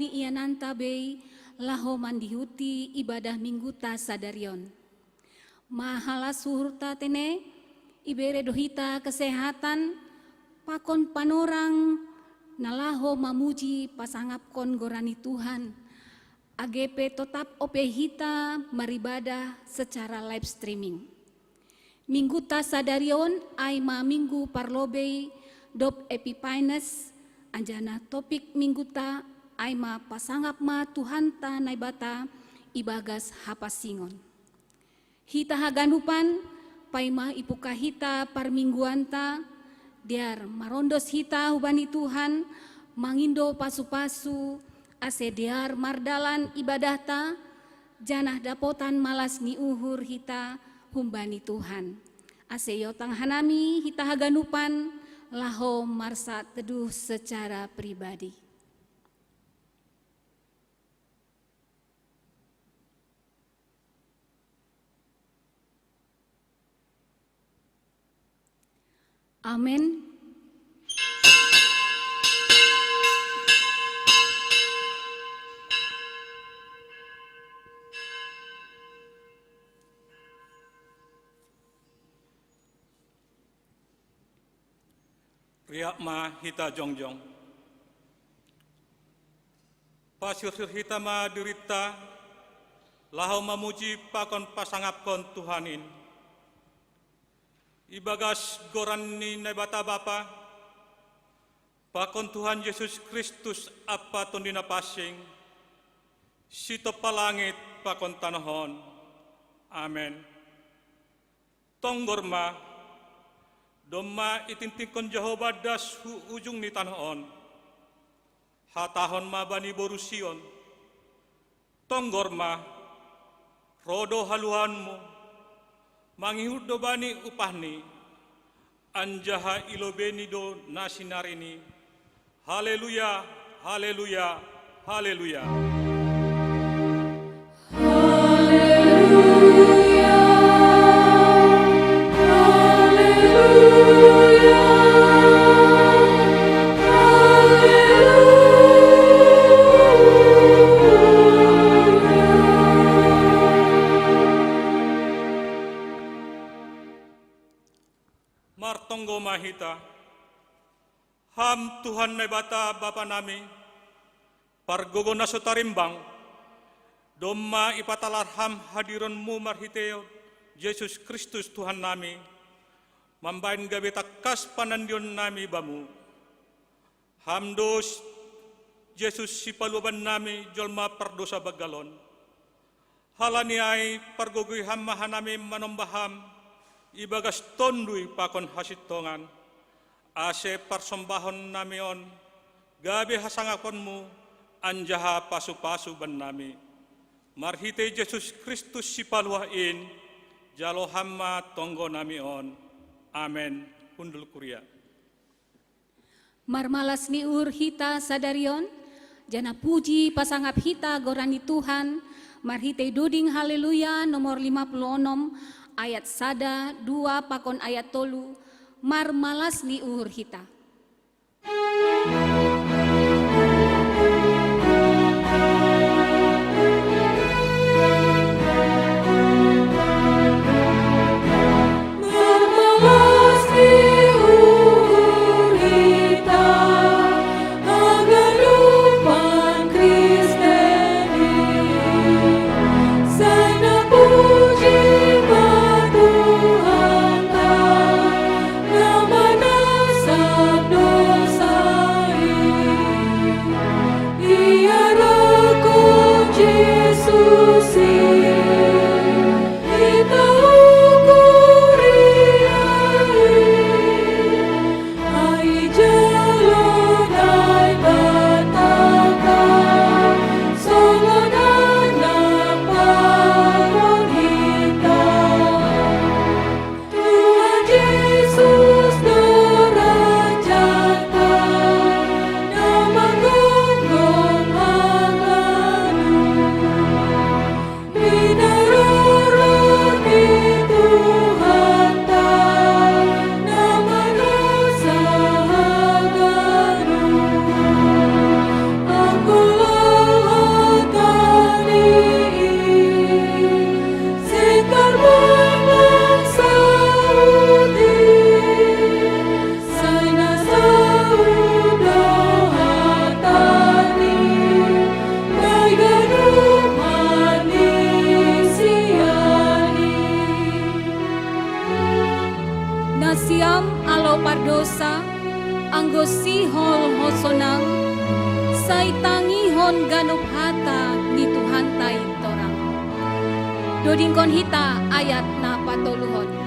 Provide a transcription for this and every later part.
Ni iananta bei laho mandihuti ibadah mingguta sadarion. Mahala suhurta tene ibere dohita kesehatan pakon panorang nalaho mamuji pasangapkon gorani Tuhan. AGP tetap ope hita maribadah secara live streaming. Mingguta sadarion aima minggu parlobei dop epipines anjana topik mingguta aima pasangap ma Tuhanta naibata ibagas hapasingon. Hita haganupan paima ipuka hita parmingguanta diar marondos hita hubani Tuhan mangindo pasu-pasu ase diar mardalan ibadahta janah dapotan malas ni uhur hita humbani Tuhan. Ase yotang hanami hita haganupan laho marsa teduh secara pribadi. Amin. Riak ma hita jongjong. Pasir hita ma derita, lahau mamuji pakon pasangapkon Tuhanin. Ibagas goran ni nebata Bapa, pakon Tuhan Yesus Kristus apa tondina pasing, sito palangit pakon tanahon. Amen. Tonggorma, domma itintikon Jehovah das ujung ni tanahon, hatahon ma bani borusion. Tonggorma, rodo haluhanmu, mangihud do bani upahni, anjaha ilobeni do nasinarini. Haleluya, haleluya, haleluya. Martonggo mahita, ham Tuhan nebata Bapa nami, pargogo nasotarimbang, domma ipatalar ham hadironmu marhiteo, Yesus Kristus Tuhan nami, mambain gabe takas panandion nami bamu. Hamdos Yesus si paluban nami jolma pardosa bagalon. Halaniai pargogoi ham mahanami manombaham, ibagas tondui pakon hasitongan, ase parsembahon namion, gabe hasangakonmu, anjaha pasu-pasu ban nami. Marhite Yesus Kristus si paluain, jalo hamma tonggo namion. Amen. Undul kuria. Marmalas ni ur hita sadarion, jana puji pasangap hita gorani Tuhan, marhite duding haleluya nomor 56, ayat sada 2 pakon ayat tolu marmalas ni uhur hita. Nama nasab dosa ngon ganup hata ni Tuhan tai torang. Doding kon hita ayat na patoluhon.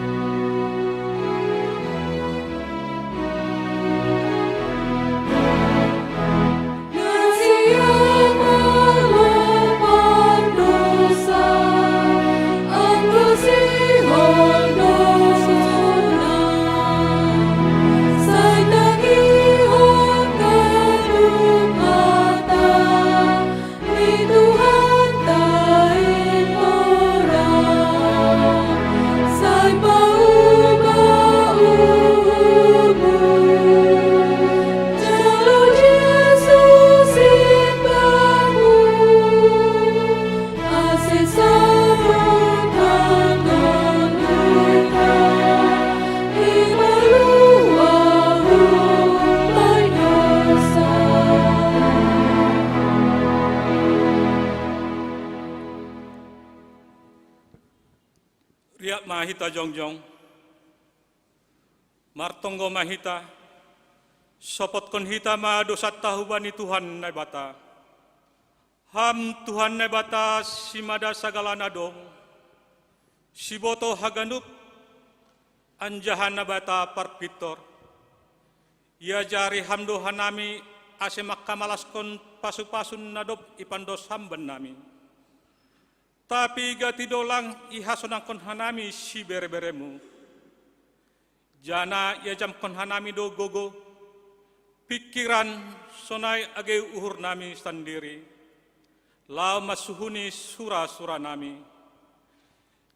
Riak mahita jongjong, martonggo mahita, sopot kon hita ma dosat tahubani Tuhan na bata. Ham Tuhan na bata simada sagala nadong, siboto haganup, anjahan na bata parpitor. Ia jari hamdo hanami ase makkamalas kon pasu-pasun nadop ipandos hamban nami. Tapi gati dolang ihasonang kon hanami si bere-beremu. Jana ia jam kon hanami do gogo, pikiran sonai age uhur nami sendiri. Lau masuhuni sura-sura nami.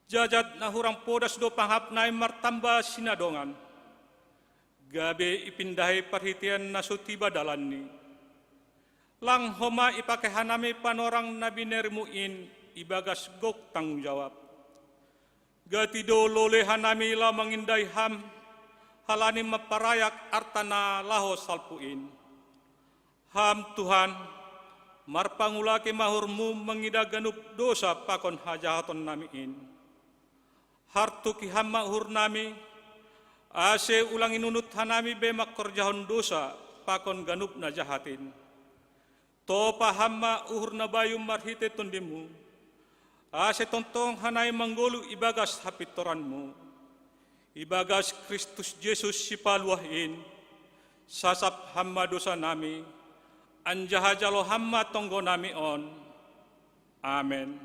Jajat na hurang podas do panghap nai martamba sinadongan. Gabe ipindahi perhitian nasutiba dalanni. Lang homa ipake hanami panorang nabi nermuin ibagas gok tanggung jawab. Gatido lole hanami la mengindai ham, halani maparayak artana laho salpuin. Ham Tuhan, marpangulake mahurmu mengida ganup dosa pakon hajahaton namiin. Hartuki ham mahur nami, ase ulangi nunut hanami be makorjahon dosa pakon ganup na jahatin. Topa hamma uhur na bayum marhite tundimu. Ase tontong hanay manggolu ibagas hapitoranmu. Ibagas Kristus Yesus si paluahin. Sasap hamma dosa nami. Anjahajalo hamma tonggo nami on. Amen.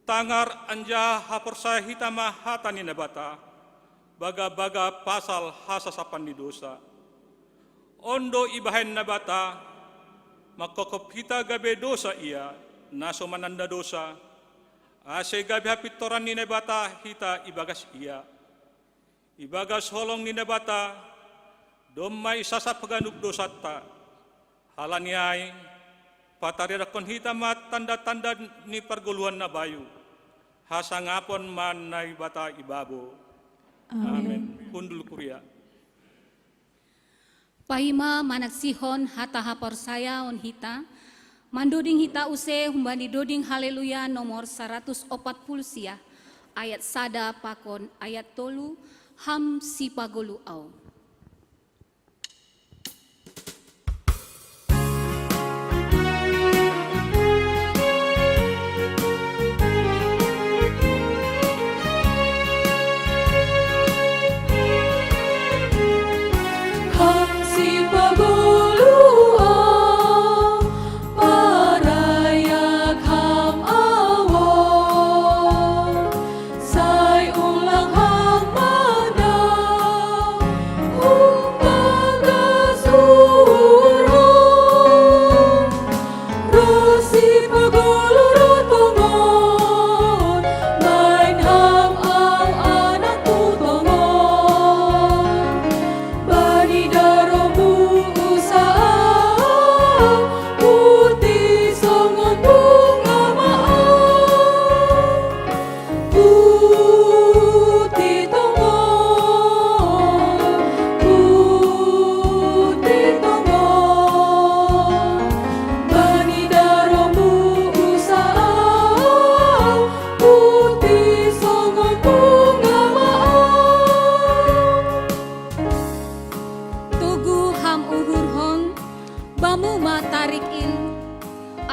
Tangar anjah haporsaya hitama hatani nabata. Baga-baga pasal hasasapan di dosa. Ondo ibahen nabata. Makokop hita gabe dosa ia. Naso mananda dosa, ase gabi hapitoran ni nebata hita ibagas ia. Ibagas holong ni nebata, domay sasap ganup dosa ta. Halaniay, pataridakon hita mat tanda-tanda ni perguluhan na bayu. Hasangapon man na ibata ibabo. Amen. Hundul kuria. Pahima managsihon hata haporsaya on hita. Mandoding hita use humbani doding haleluya nomor 140 sia ayat sada pakon ayat tolu ham si pagolu au.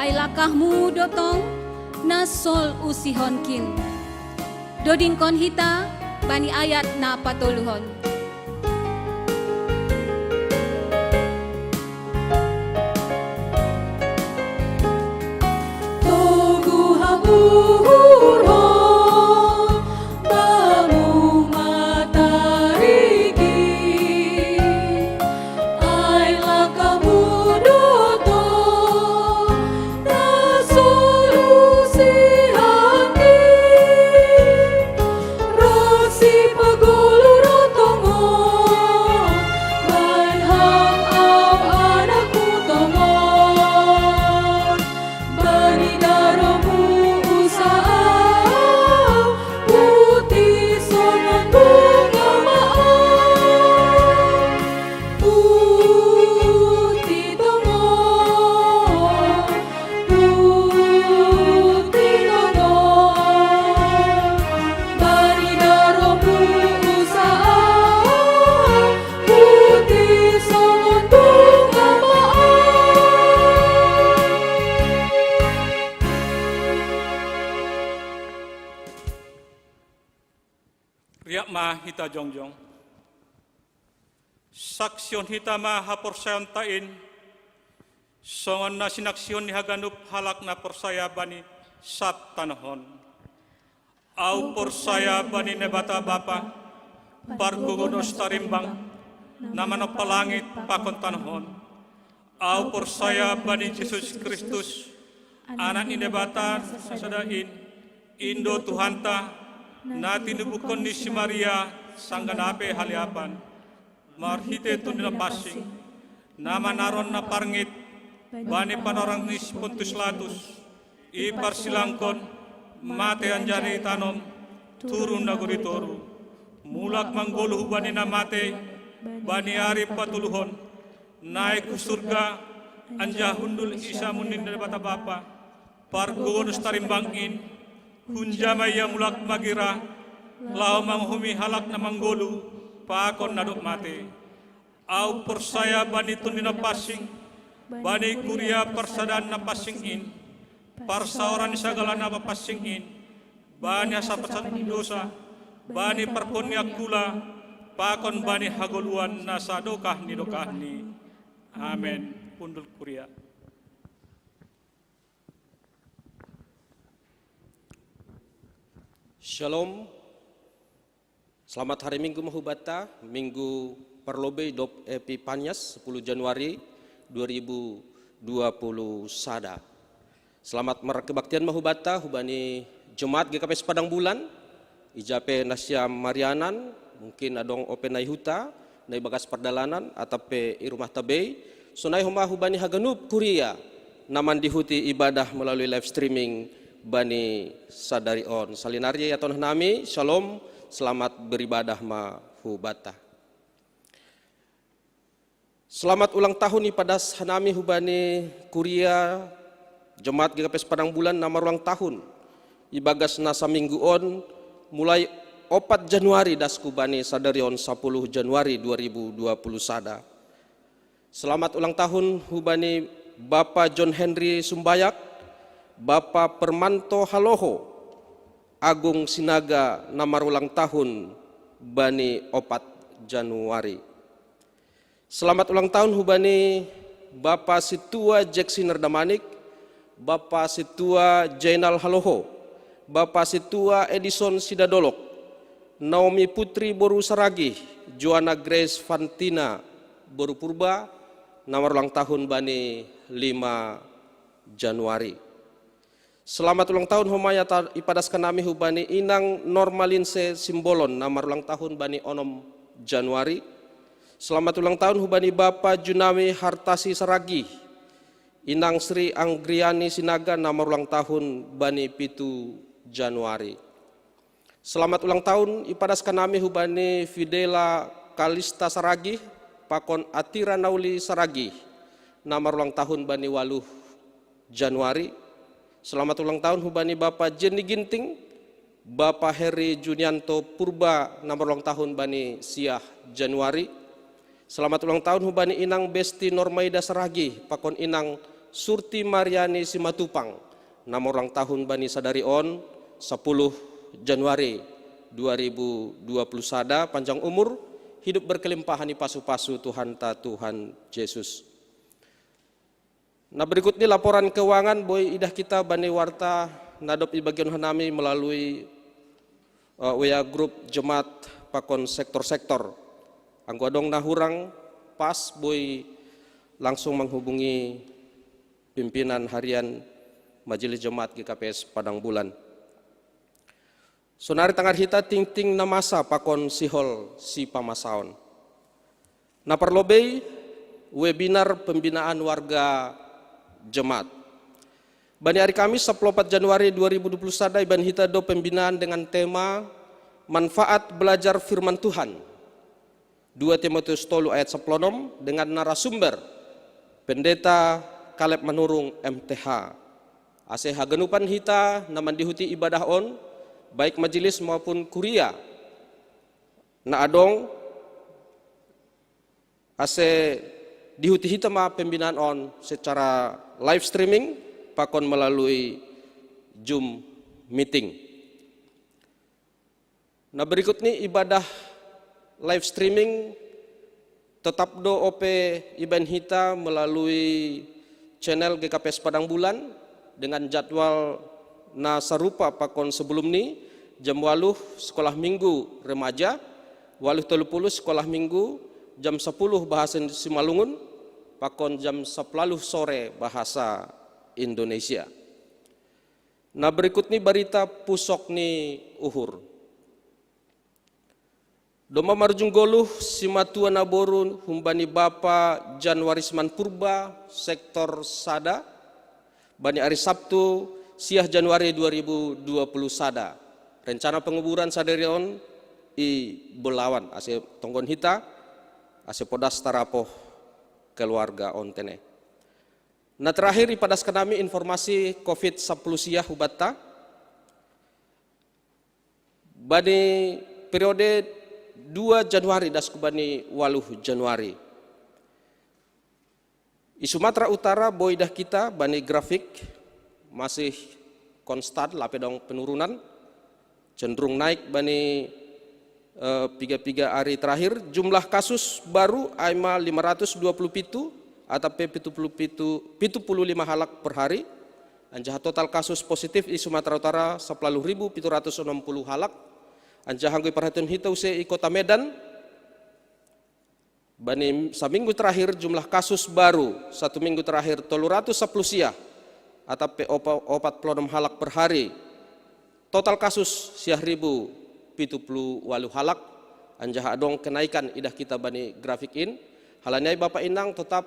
ai lakahmu dotong na sol usihonkin. Dodin kon hita bani ayat na patuluhon. Riak ma hita jongjong. Saksion hita ma haporsayon tain. Songon na sinaksion ni haganup halak na porsaya bani sat tanahon. Au porsaya bani nebata bapa. Pargugonos tarimbang. Namano palangit pakon tanahon. Au porsaya bani Jesus Kristus. Anak ni nebata sasadain. Indo Tuhanta. Na tinubukon ni si Maria sangganape haliapan marhite tundina pasing nama naron na parngit bani panorang ni Pontius Latus iparsilangkon mate anjani tanom turun na guritoru mulak manggoluh bani na mate bani ari patuluhon naik ku surga anja hundul isa munin dari bata bapa pargonus tarimbangin Hunjamaya mulak magira, lau manghumi halak na manggolu, pakon naduk mate. Au persaya bani tundina pasing, bani kuria persadan na pasing in, parsaoran sagala na pasing in, bani asapatan dosa, bani perpunya kula, pakon bani hagoluan na sadokah ni dokah ni. Amen. Pundul kuria. Shalom, selamat hari Minggu Mahubata, Minggu Perlobe Dop Epipanias 10 Januari 2020 Sada. Selamat merakebaktian Mahubata, hubani Jemaat GKP Padang Bulan, ijape Nasya Marianan, mungkin adong open nai huta, nai bagas perdalanan, atape irumah tabei, sonai homa hubani haganup kuria, naman dihuti ibadah melalui live streaming bani sadari on salinarya ya tonah nami shalom selamat beribadah mahubata. Selamat ulang tahun ipadas hanami hubani kuria Jemaat GKP Padang Bulan nama ulang tahun ibagas nasa minggu on mulai 4 Januari dasku bani sadarion 10 Januari 2020 sada. Selamat ulang tahun hubani Bapak John Henry Sumbayak, Bapak Permanto Haloho, Agung Sinaga namar ulang tahun bani 4 Januari. Selamat ulang tahun hubani Bapak Situa Jackson Nerdamanik, Bapak Situa Jainal Haloho, Bapak Situa Edison Sidadolok, Naomi Putri Boru Saragi, Joanna Grace Fantina Boru Purba, namar ulang tahun bani 5 Januari. Selamat ulang tahun homaya ipadaskan nami hubani Inang Normalinse Simbolon namar ulang tahun bani 6 Januari. Selamat ulang tahun hubani Bapak Junawi Hartasi Saragi, Inang Sri Anggriani Sinaga namar ulang tahun bani 7 Januari. Selamat ulang tahun ipadaskan nami hubani Fidela Kalista Saragi, Pakon Atira Nauli Saragi namar ulang tahun bani 8 Januari. Selamat ulang tahun hubani Bapak Jenny Ginting, Bapak Heri Junianto Purba nomor ulang tahun bani Siah Januari. Selamat ulang tahun hubani Inang Besti Normaida Saragi, Pakon Inang Surti Mariani Simatupang, nama ulang tahun bani sadarion 10 Januari 2020 sada, panjang umur, hidup berkelimpahan di pasu-pasu Tuhan ta Tuhan Yesus. Nah berikut ini laporan keuangan boy idah kita bani warta nadop di bagian hanami melalui WA Group Jemaat pakon sektor-sektor. Anggo adong nahurang pas boy langsung menghubungi pimpinan harian Majelis Jemaat GKPS Padang Bulan. Sonari tangar hita ting-ting na masa pakon sihol si pamasaon. Na perlobei webinar pembinaan warga jemaat. Bani hari Kamis 14 Januari 2020 sadai ban hita do pembinaan dengan tema manfaat belajar firman Tuhan. 2 Timotius 3 ayat 10 dengan narasumber Pendeta Kaleb Manurung MTH. Ase hagenupan hita naman dihuti ibadah on baik majelis maupun kuria. Na adong ase dihuti hita ma pembinaan on secara live streaming pakon melalui Zoom meeting. Nah berikut ini ibadah live streaming tetap do OP Iban Hita melalui channel GKPS Padang Bulan dengan jadwal na serupa pakon sebelum ini jam 8 sekolah minggu remaja, 8:30 sekolah minggu, jam 10 bahasa Simalungun, pakon jam 10 sore bahasa Indonesia. Nah berikut ini berita pusok ni uhur. Doma marjung goluh simatua naborun humbani Bapa Januari Seman Purba sektor Sada bani hari Sabtu siah Januari 2020 sada. Rencana penguburan sadarion i Belawan ase tonggon hita ase podas tarapoh keluarga ontene. Nah terakhir ipadas kenami informasi COVID-10 siah hubata bani periode 2 Januari das kubani 8 Januari. Di Sumatera Utara boidah kita bani grafik masih konstan lapedong penurunan cenderung naik bani 3 hari terakhir. Jumlah kasus baru aima 527 atau 75 halak per hari. Anjah total kasus positif di Sumatera Utara 10.760 halak. Anjah hanggui perhatian hitau se i Kota Medan bani seminggu terakhir jumlah kasus baru 1 minggu terakhir 310 siah atau 46 halak per hari. Total kasus siah 1.078 halak. Anjah adong kenaikan idah kita bani grafikin. Halanyai Bapak Inang tetap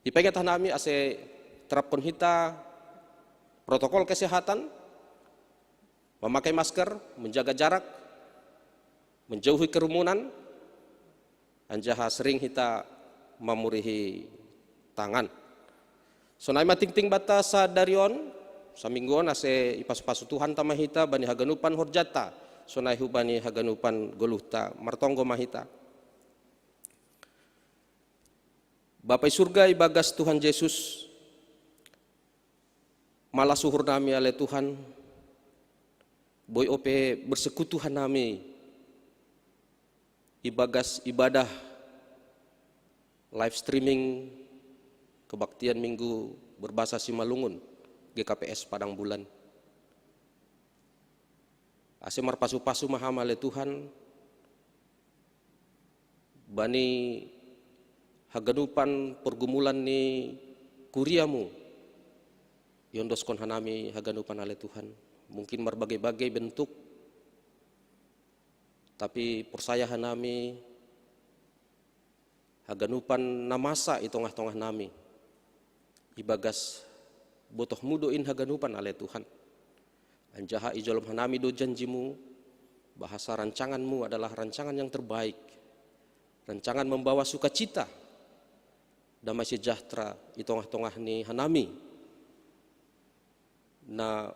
dipegat hanami ase terapun hita protokol kesehatan, memakai masker, menjaga jarak, menjauhi kerumunan, anjaha sering hita memurihi tangan. Sonai mating-ting bata sadarion, samingguan ase ipas-pasu Tuhan tama hita bani haganupan horjata, sonai hubani haganupan goluhta, martonggo mahita. Bapak surga ibagas Tuhan Yesus, malah suhur nami ale Tuhan, boy ope bersekutuhan nami ibagas ibadah live streaming kebaktian minggu berbahasa Simalungun GKPS Padang Bulan. Ase marpasu-pasu mahamale Tuhan bani haganupan pergumulan ni kuriamu yondoskon hanami haganupan ale Tuhan. Mungkin berbagai-bagai bentuk, tapi persaya hanami haganupan namasa itongah-tongah nami ibagas botoh mudoin haganupan ale Tuhan. Anjaha ijolom hanami do janjimu, bahasa rancanganmu adalah rancangan yang terbaik, rancangan membawa sukacita, damai sejahtera itongah-tongah ni hanami na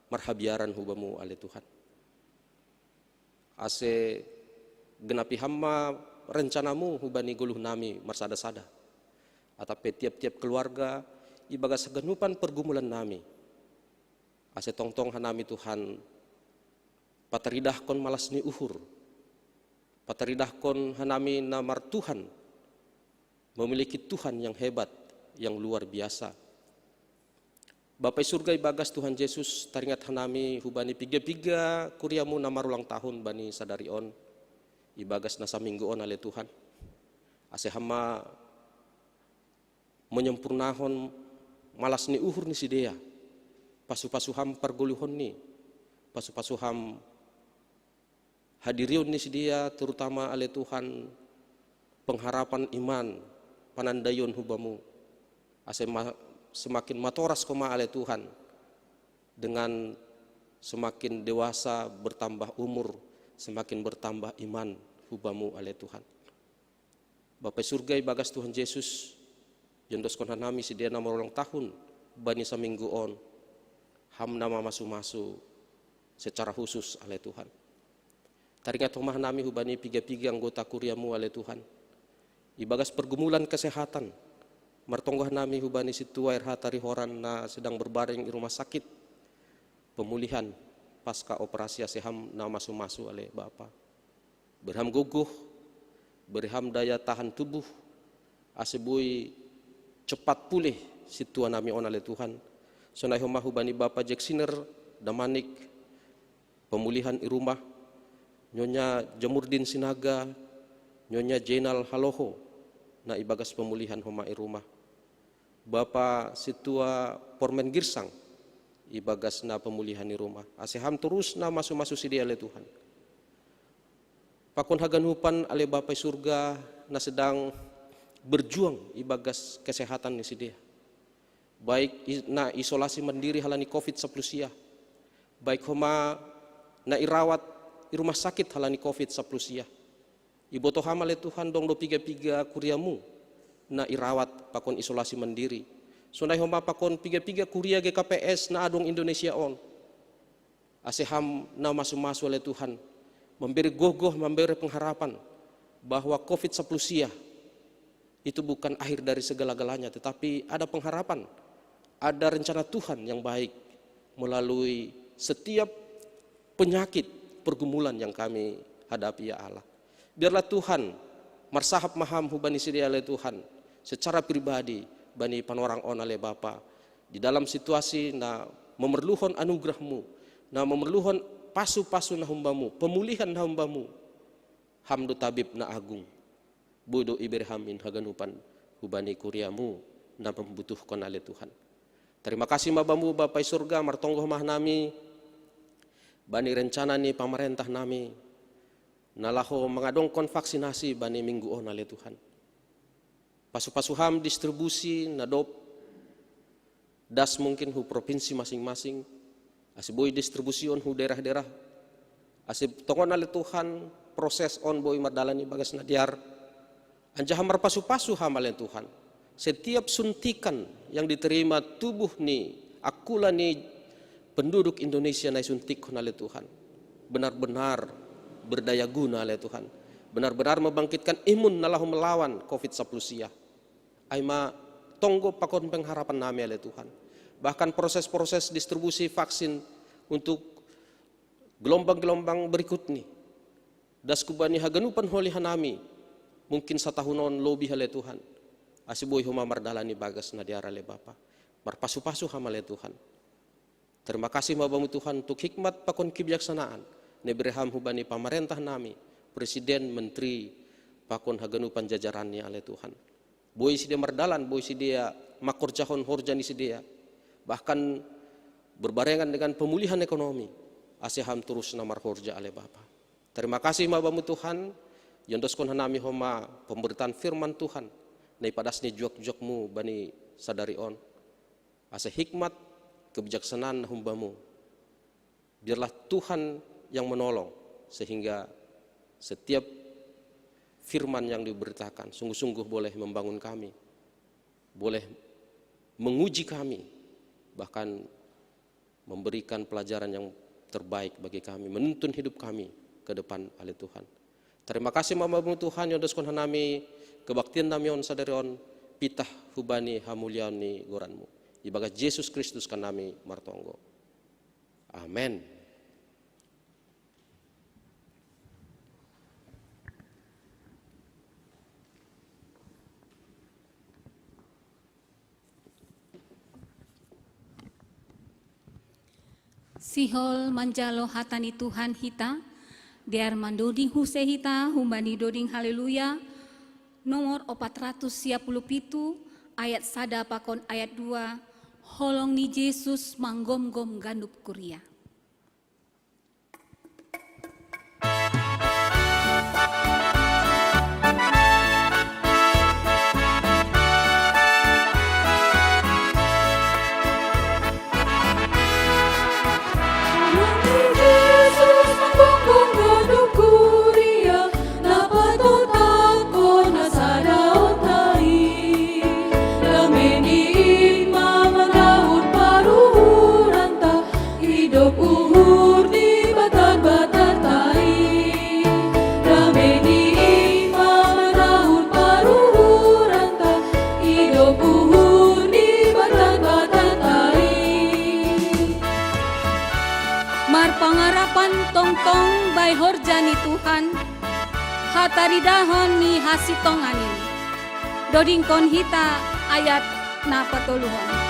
marhabiaran hubamu ale Tuhan. Ase genapi hamma rencanamu hubani guluh nami marsada-sada. atau tiap-tiap keluarga ibaga segenupan pergumulan nami. Ase tongtong hanami Tuhan, pataridahkon malas ni uhur, pataridahkon hanami namar Tuhan, memiliki Tuhan yang hebat, yang luar biasa. Bapak surga ibagas Tuhan Yesus taringat hanami hubani piga-piga kuriamu namar ulang tahun bani sadari on, ibagas nasa minggu on ale Tuhan. Ase hama menyempurnahon malas ni uhur ni sidea, pasu-pasuham perguluhon ni, pasu-pasuham hadirion ni sidea, terutama ale Tuhan pengharapan iman panandayon hubamu. Ase semakin matoras koma ale Tuhan, dengan semakin dewasa bertambah umur, semakin bertambah iman hubamu ale Tuhan. Bapak surga ibagas Tuhan Yesus, jondos kon hanami sidea nama ulang tahun bani saminggu on, ham nama masu-masu secara khusus ale Tuhan. Taringat rumah nami hubani piga-piga anggota kuriamu ale Tuhan. Ibagas pergumulan kesehatan, martonggah nami hubani situa irha tarihoran na sedang berbaring di rumah sakit, pemulihan pasca operasi aseham na masu-masu ale Bapa. Berham guguh, berham daya tahan tubuh, asebui cepat pulih situa nami on ale Tuhan. Sonai homah hubani Bapa Jack Siner, Damanik, pemulihan di rumah, Nyonya Jamurdin Sinaga, Nyonya Jenal Haloho, na ibagas pemulihan homa i rumah. Bapa situa Pormen Girsang, ibagas na pemulihan i rumah. Aseham terus na masu-masu sidia ale Tuhan. Pakon haganupan ale Bapa surga na sedang berjuang ibagas kesehatan ni sidia. Baik na isolasi mandiri halani COVID-19 sia, baik homa na irawat di rumah sakit halani COVID-19 sia. Ibu toham ale Tuhan dong do piga-piga kuriamu na irawat pakon isolasi mandiri. Sunai homa pakon piga-piga kuria GKPS na adong Indonesia on. Aseham na masu-masu ale Tuhan, memberi gogoh, memberi pengharapan bahwa COVID-19 sia itu bukan akhir dari segala-galanya, tetapi ada pengharapan, ada rencana Tuhan yang baik melalui setiap penyakit pergumulan yang kami hadapi ya Allah. Biarlah Tuhan marsahap maham hubani sidia ale Tuhan secara pribadi bani panorang on ale Bapa di dalam situasi na memerluhon anugerahmu, na memerluhon pasu-pasu na humbamu, pemulihan na humbamu, hamdu tabib na agung, bodo iberhamin haganupan hubani kuriamu na membutuhkan ale Tuhan. Terima kasih mabamu Bapak surga martonggoh mah nami bani rencana ni pemerintah nami nalaho mengadongkon vaksinasi bani minggu on ale Tuhan. Pasu-pasuham distribusi nadop das mungkin hu provinsi masing-masing, asiboi distribusion hu daerah-daerah, asib tongon ale Tuhan proses on boy mardalani bagas nadiar, anjahamar pasu-pasu ham ale Tuhan. Setiap suntikan yang diterima tubuh ni akula ni penduduk Indonesia na suntik oleh Tuhan benar-benar berdaya guna oleh Tuhan, benar-benar membangkitkan imun nalahu melawan COVID-19 sia. Aima tonggo pakon pengharapan nami oleh Tuhan. Bahkan proses-proses distribusi vaksin untuk gelombang-gelombang berikut nih, das kubani haganupan holi hanami mungkin satahunon lebih oleh Tuhan. Asiboy huma mardalani bagas nadiara le Bapa, marpasu-pasu hama le Tuhan. Terima kasih mabamu Tuhan untuk hikmat pakon kebijaksanaan nebreham hubani pemerintah nami, presiden, menteri, pakon haganupan jajarannya ale Tuhan. Boy sidia mardalan, boy sidia makor jahon horjani sidia, bahkan berbarengan dengan pemulihan ekonomi, aseham terus namar horja ale Bapa. Terima kasih mabamu Tuhan, yondoskon hanami homa pemberitaan firman Tuhan, nai padasni juak-juakmu bani sadari on, ase hikmat kebijaksanaan humbamu. Biarlah Tuhan yang menolong sehingga setiap firman yang diberitakan sungguh-sungguh boleh membangun kami, boleh menguji kami, bahkan memberikan pelajaran yang terbaik bagi kami, menuntun hidup kami ke depan oleh Tuhan. Terima kasih mabamu Tuhan yang doskon hanami kebaktian nami on sadarion pitah hubani hamulian ni goranmu. Ibagas Yesus Kristus kan nami martonggo. Amen. Sihol manjalo hatani Tuhan hita, diar mandoding huse hita, humbani doding haleluya, nomor 417 ayat 1 pakon ayat 2, holong ni Yesus manggom-gom gandup kuria. Tong-tong bay horjani Tuhan, hataridahon ni hasitonganin. Dodingkon hita ayat na patuluhon.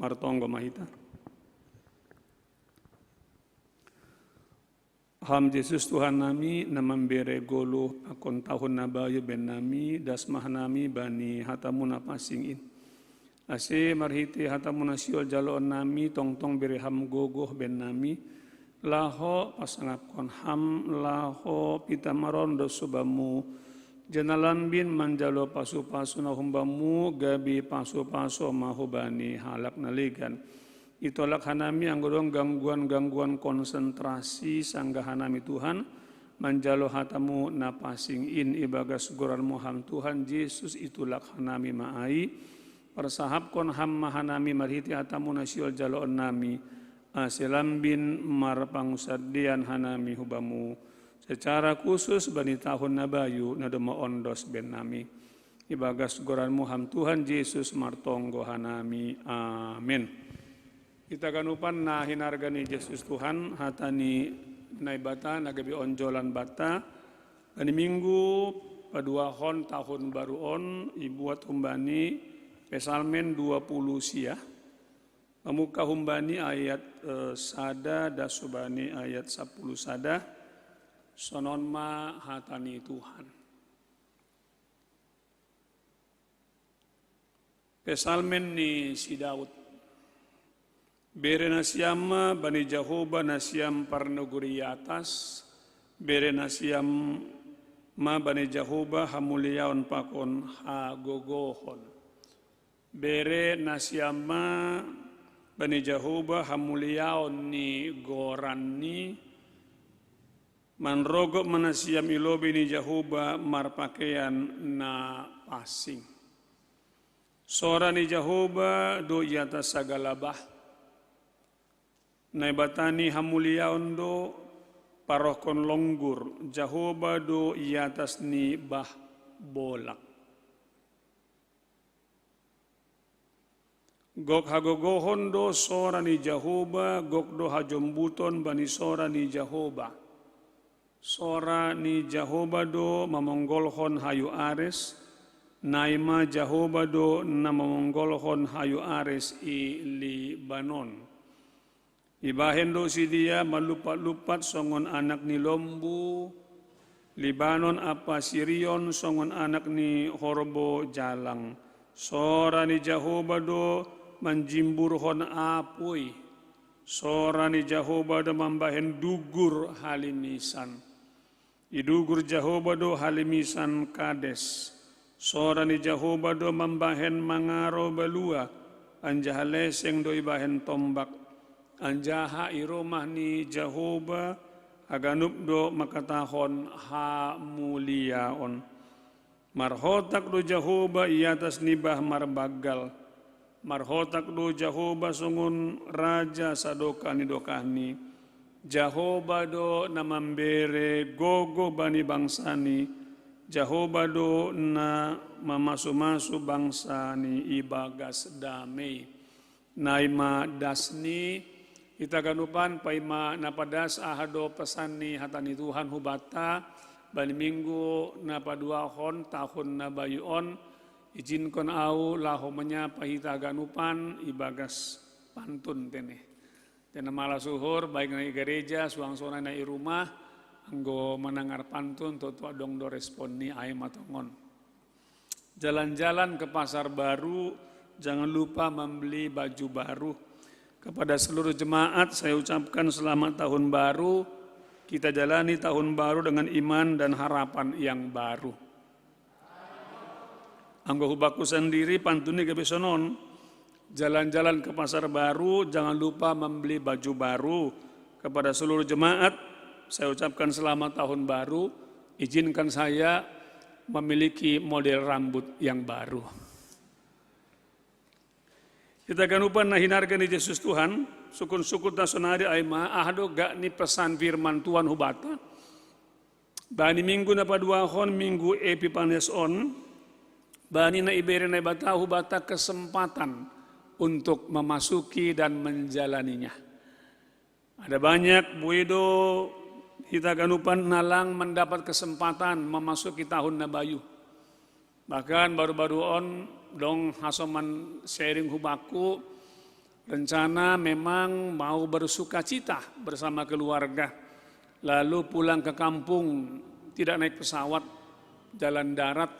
Martonggo mahita. Ham Yesus Tuhan nami namambere golo akon tahun nabayo ben nami dasmah nami bani hatamuna pasingin. Ase marhiti hatamuna siol jaloon nami tong-tong bere ham gogoh ben nami laho pasangap kon ham laho pita marondo subamu janalan bin manjalo pasu-pasu na humbamu gabi pasu-pasu mahubani halak naligan. Itolak hanami ang gudong gangguan-gangguan konsentrasi sanggahanami Tuhan manjalo hatamu na pasing in ibagas guranmu ham Tuhan Yesus itulak hanami maai persahap kon ham mahanami marhiti hatamu na siol jaloon nami asilambin marpangusadian hanami hubamu secara khusus bani tahun nabayu na dema ondos ben nami ibagas goranmu ham Tuhan Yesus martonggo hanami amin. Kita kanupan na hinargani Yesus Tuhan hatani naibata nagabi onjolan bata bani minggu paduahon tahun baru on ibuat humbani pesalmen 20 sia pamuka humbani ayat sada dasubani ayat 10 sada sononma hatani Tuhan. Pesalmen ni si Daud. Bere nasiam bani Jahoba nasiam parneguri atas. Bere nasiam ma bani Jahoba hamuliaon pakon hagogohon. Bere nasiam ma bani Jahoba hamuliaon ni goran ni manrogo manasiam ilobi ni Jahoba marpakaian na pasing. Sora ni Jahoba do iata sagalabah. Naibatani hamuliaon do parokon longgur. Jahoba do iatas ni bah bolak. Gok hagogohon do sora ni Jahoba, gok do hajombuton bani sora ni Jahoba. Sora ni Jahoba do mamonggolhon hayu ares, naima Jahoba do na mamonggolhon hayu ares i Libanon. Ibahen do si dia malupat-lupat songon anak ni lombu, Libanon apa Sirion songon anak ni horbo jalang. Sora ni Jehovah do manjimburhon apui. Sora ni Jehovah do mambahen dugur halimisan. Idugur Jehovah do halimisan kades. Sora ni Jehovah do mambahen mangaro balua. Anjaha leseng do ibahen tombak. Anjaha iromah ni Jehovah aganup do makatahon ha muliaon. Marhotak do Jehovah iatas nibah marbagal. Marhotak do Jehovah sungun raja sadoka ni dokahni. Jehovah do namambere gogo bani bangsani. Jehovah do na mamasu-masu bangsani ibagas damai. Naima dasni kita ganupan paima napadas ahado pesani hatani Tuhan hubata bani minggu napaduahon tahun nabayuon izinkan au laho menyapa hita ganupan ibagas pantun tene. Tena malah suhur baik na gereja suang sona na rumah anggo menangar pantun tutu adong do responi ai matongon. Jalan-jalan ke pasar baru, jangan lupa membeli baju baru. Kepada seluruh jemaat saya ucapkan selamat tahun baru. Kita jalani tahun baru dengan iman dan harapan yang baru. Anggo hubaku sendiri pantuni kebesonon. Jalan-jalan ke pasar baru, jangan lupa membeli baju baru. Kepada seluruh jemaat saya ucapkan selamat tahun baru. Izinkan saya memiliki model rambut yang baru. Kita kan lupa nahinarkan di Yesus Tuhan, sukun-sukun tasonari aima, ahdo gak ni pesan firman Tuhan hubata. Bani minggu na paduahon, minggu epipanes on, bani na iberi na ibata hubata kesempatan untuk memasuki dan menjalaninya. Ada banyak buido kita kan lupa nalang mendapat kesempatan memasuki tahun nabayu. Bahkan baru-baru on dong hasoman sharing hubaku rencana memang mau bersuka cita bersama keluarga lalu pulang ke kampung tidak naik pesawat jalan darat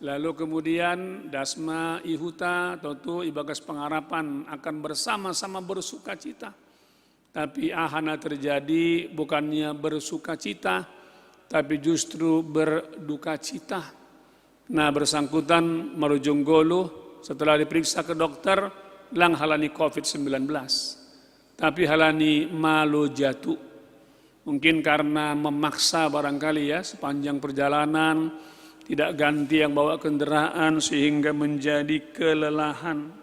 lalu kemudian dasma ihuta totu ibagas pengharapan akan bersama-sama bersuka cita tapi ahana terjadi bukannya bersuka cita tapi justru berduka cita. Nah bersangkutan marujung golu setelah diperiksa ke dokter lang halani COVID-19 tapi halani malu jatuh mungkin karena memaksa barangkali ya sepanjang perjalanan tidak ganti yang bawa kendaraan sehingga menjadi kelelahan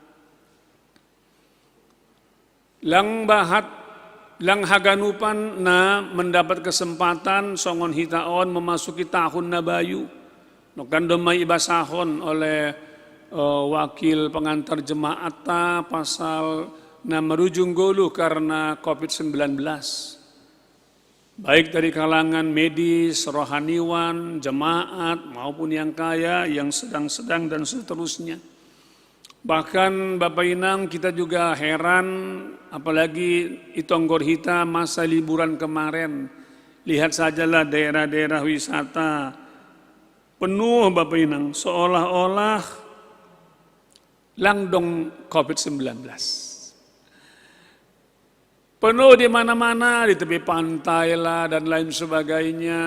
lang haganupan na mendapat kesempatan songon hitaon memasuki tahun nabayu. Nokan domai ibasahon oleh wakil pengantar jemaat pasal na merujung golu karena COVID-19. Baik dari kalangan medis, rohaniwan, jemaat maupun yang kaya, yang sedang-sedang dan seterusnya. Bahkan Bapak Inang kita juga heran apalagi itonggor hita masa liburan kemarin. Lihat sajalah daerah-daerah wisata penuh Bapak Inang, seolah-olah langdong COVID-19. Penuh di mana-mana, di tepi pantai lah dan lain sebagainya.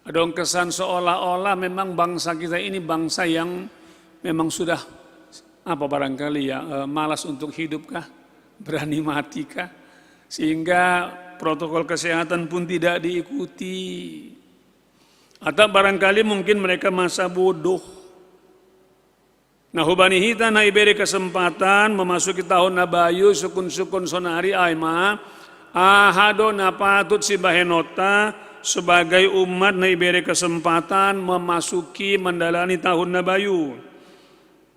Ada kesan seolah-olah memang bangsa kita ini bangsa yang memang sudah apa barangkali ya malas untuk hidup kah, berani mati kah, sehingga protokol kesehatan pun tidak diikuti. Atau barangkali mungkin mereka masa bodoh. Nah hubani hita na iberi kesempatan memasuki tahun nabayu sukun-sukun sonari aima ahado na patut si bahenota sebagai umat na iberi kesempatan memasuki mendalani tahun nabayu.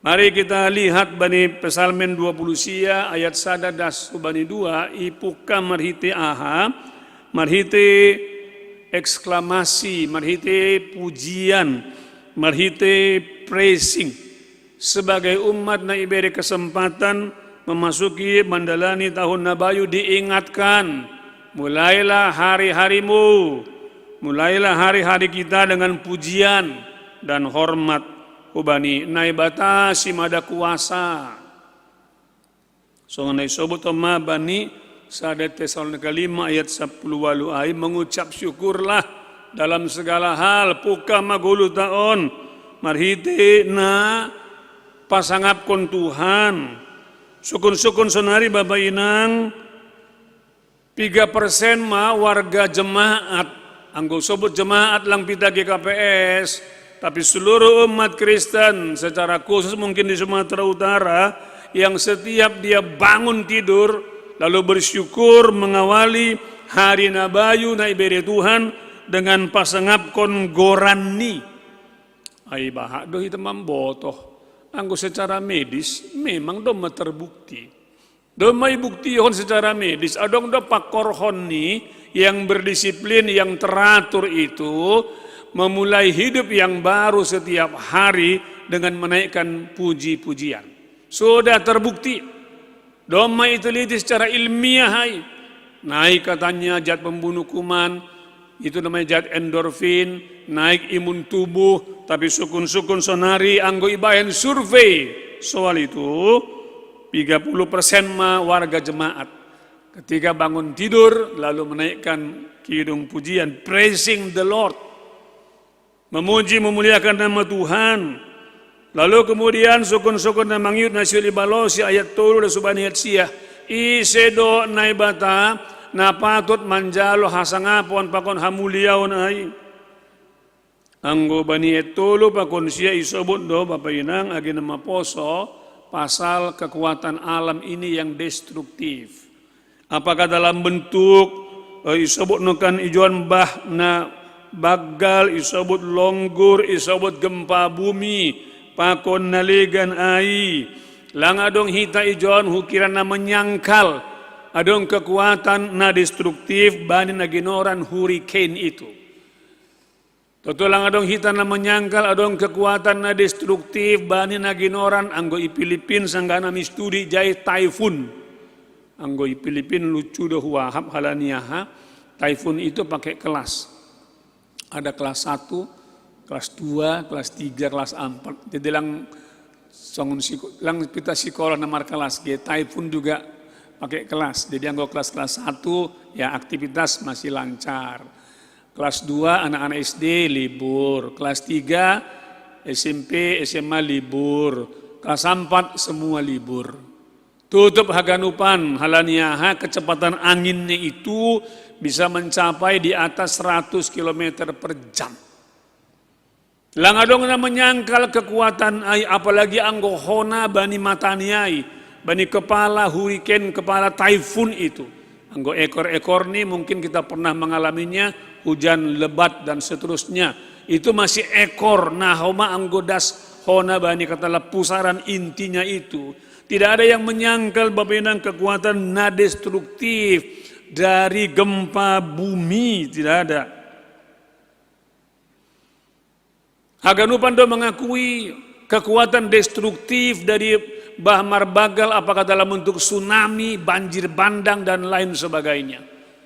Mari kita lihat bani Pesalmen 20 sia ayat 1 das hubani 2 ipuka marhite aha marhite eksklamasi, marhite pujian, marhite praising. Sebagai umat na iberi kesempatan memasuki mendalani tahun nabayu diingatkan, mulailah hari-harimu mulailah hari-hari kita dengan pujian dan hormat ubani naibata simada kuasa. Songanai sobut oma bani Sadat Tesalonika 5 ayat 10 walu ai mengucap syukurlah dalam segala hal puka magulu taon marhite na pasangap kon Tuhan. Sukun-sukun sonari Bapak Inang 3% mah warga jemaat, anggo sobut jemaat lang pita GKPS, tapi seluruh umat Kristen secara khusus mungkin di Sumatera Utara yang setiap dia bangun tidur lalu bersyukur mengawali hari nabayu na ibere Tuhan dengan pasangap kon gorani. Ai bahak do hitam botoh. Anggo secara medis memang doma terbukti. Doma bukti hon secara medis. Adong do pakor honi yang berdisiplin, yang teratur itu memulai hidup yang baru setiap hari dengan menaikkan puji-pujian. Sudah terbukti. Doma itu teliti secara ilmiah hai. Naik katanya zat pembunuh kuman, itu namanya zat endorfin, naik imun tubuh, tapi sukun-sukun sonari anggo ibayan survei soal itu 30% mah warga jemaat ketika bangun tidur lalu menaikkan kidung pujian, praising the Lord, memuji memuliakan nama Tuhan. Lalu kemudian sukun-sukun na mangyut na siyul ibalosi ayat tulu da subaniat siya isedo naibata na patut manjalo hasangapon pakon hamuliaon ay anggo bani etolo pakon siya isobot do Bapak Inang agi nama poso pasal kekuatan alam ini yang destruktif. Apakah dalam bentuk isobot nukan ijuan bah na bagal, isobot longgur, isobot gempa bumi, pakon naligan ai, lang adong hita ijuan hukiran na menyangkal, adong kekuatan na destruktif bani na ginoran hurricane itu. Totolang adong hita na menyangkal adong kekuatan na destruktif bani na ginoran anggo i Pilipin sanggana mi studi jai typhoon. Anggo i Pilipin lucu do huahap halaniaha. Typhoon itu pakai kelas. Ada kelas 1, kelas 2, kelas 3, kelas 4. Jadi lang pita sekolah nomor kelas G. Typhoon juga pakai kelas. Jadi anggo kelas 1 ya aktivitas masih lancar. Kelas 2 anak-anak SD libur, kelas 3 SMP, SMA libur, kelas 4 semua libur. Tutup haganupan halaniaha kecepatan anginnya itu bisa mencapai di atas 100 km per jam. Langadong na menyangkal kekuatan ay apalagi anggo hona bani mataniai, bani kepala hurricane, kepala typhoon itu. Anggo ekor-ekor ini mungkin kita pernah mengalaminya, hujan lebat dan seterusnya. Itu masih ekor, nah homa anggo das hona bani katalah pusaran intinya itu. Tidak ada yang menyangkal Bapak Inang kekuatan na destruktif dari gempa bumi, tidak ada. Haganupan do mengakui kekuatan destruktif dari bah marbagal apakah dalam bentuk tsunami, banjir bandang dan lain sebagainya.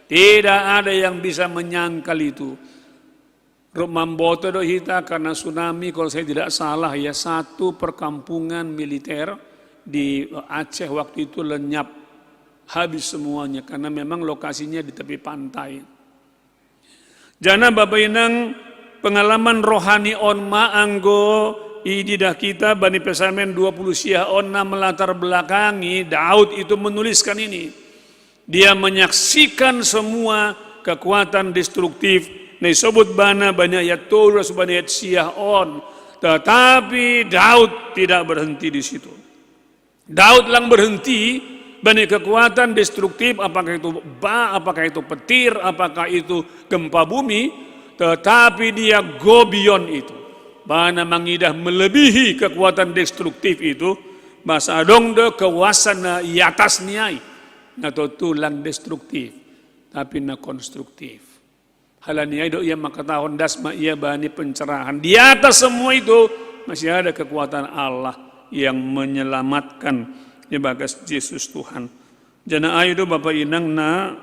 Tidak ada yang bisa menyangkal itu. Mamboto do hita karena tsunami kalau saya tidak salah ya satu perkampungan militer di Aceh waktu itu lenyap habis semuanya karena memang lokasinya di tepi pantai. Jana Bapak Inang pengalaman rohani onma anggo ididah kita Bani Pesamen 20 Syiah onna melatar belakangi Daud itu menuliskan ini. Dia menyaksikan semua kekuatan destruktif disebut bana banyak ayat Torah subhanahu ayat Syiah on. Tetapi Daud tidak berhenti di situ. Daud lang berhenti bani kekuatan destruktif apakah itu apakah itu petir, apakah itu gempa bumi, tetapi dia go beyond itu. Bana mangidah melebihi kekuatan destruktif itu, masa dong de kewasan i atas niai. Na tulang destruktif, tapi na konstruktif. Halaniai do ia makatahon dasma ia bani pencerahan. Di atas semua itu masih ada kekuatan Allah yang menyelamatkan ya bagas Yesus Tuhan. Jana ayo do Bapak Inang na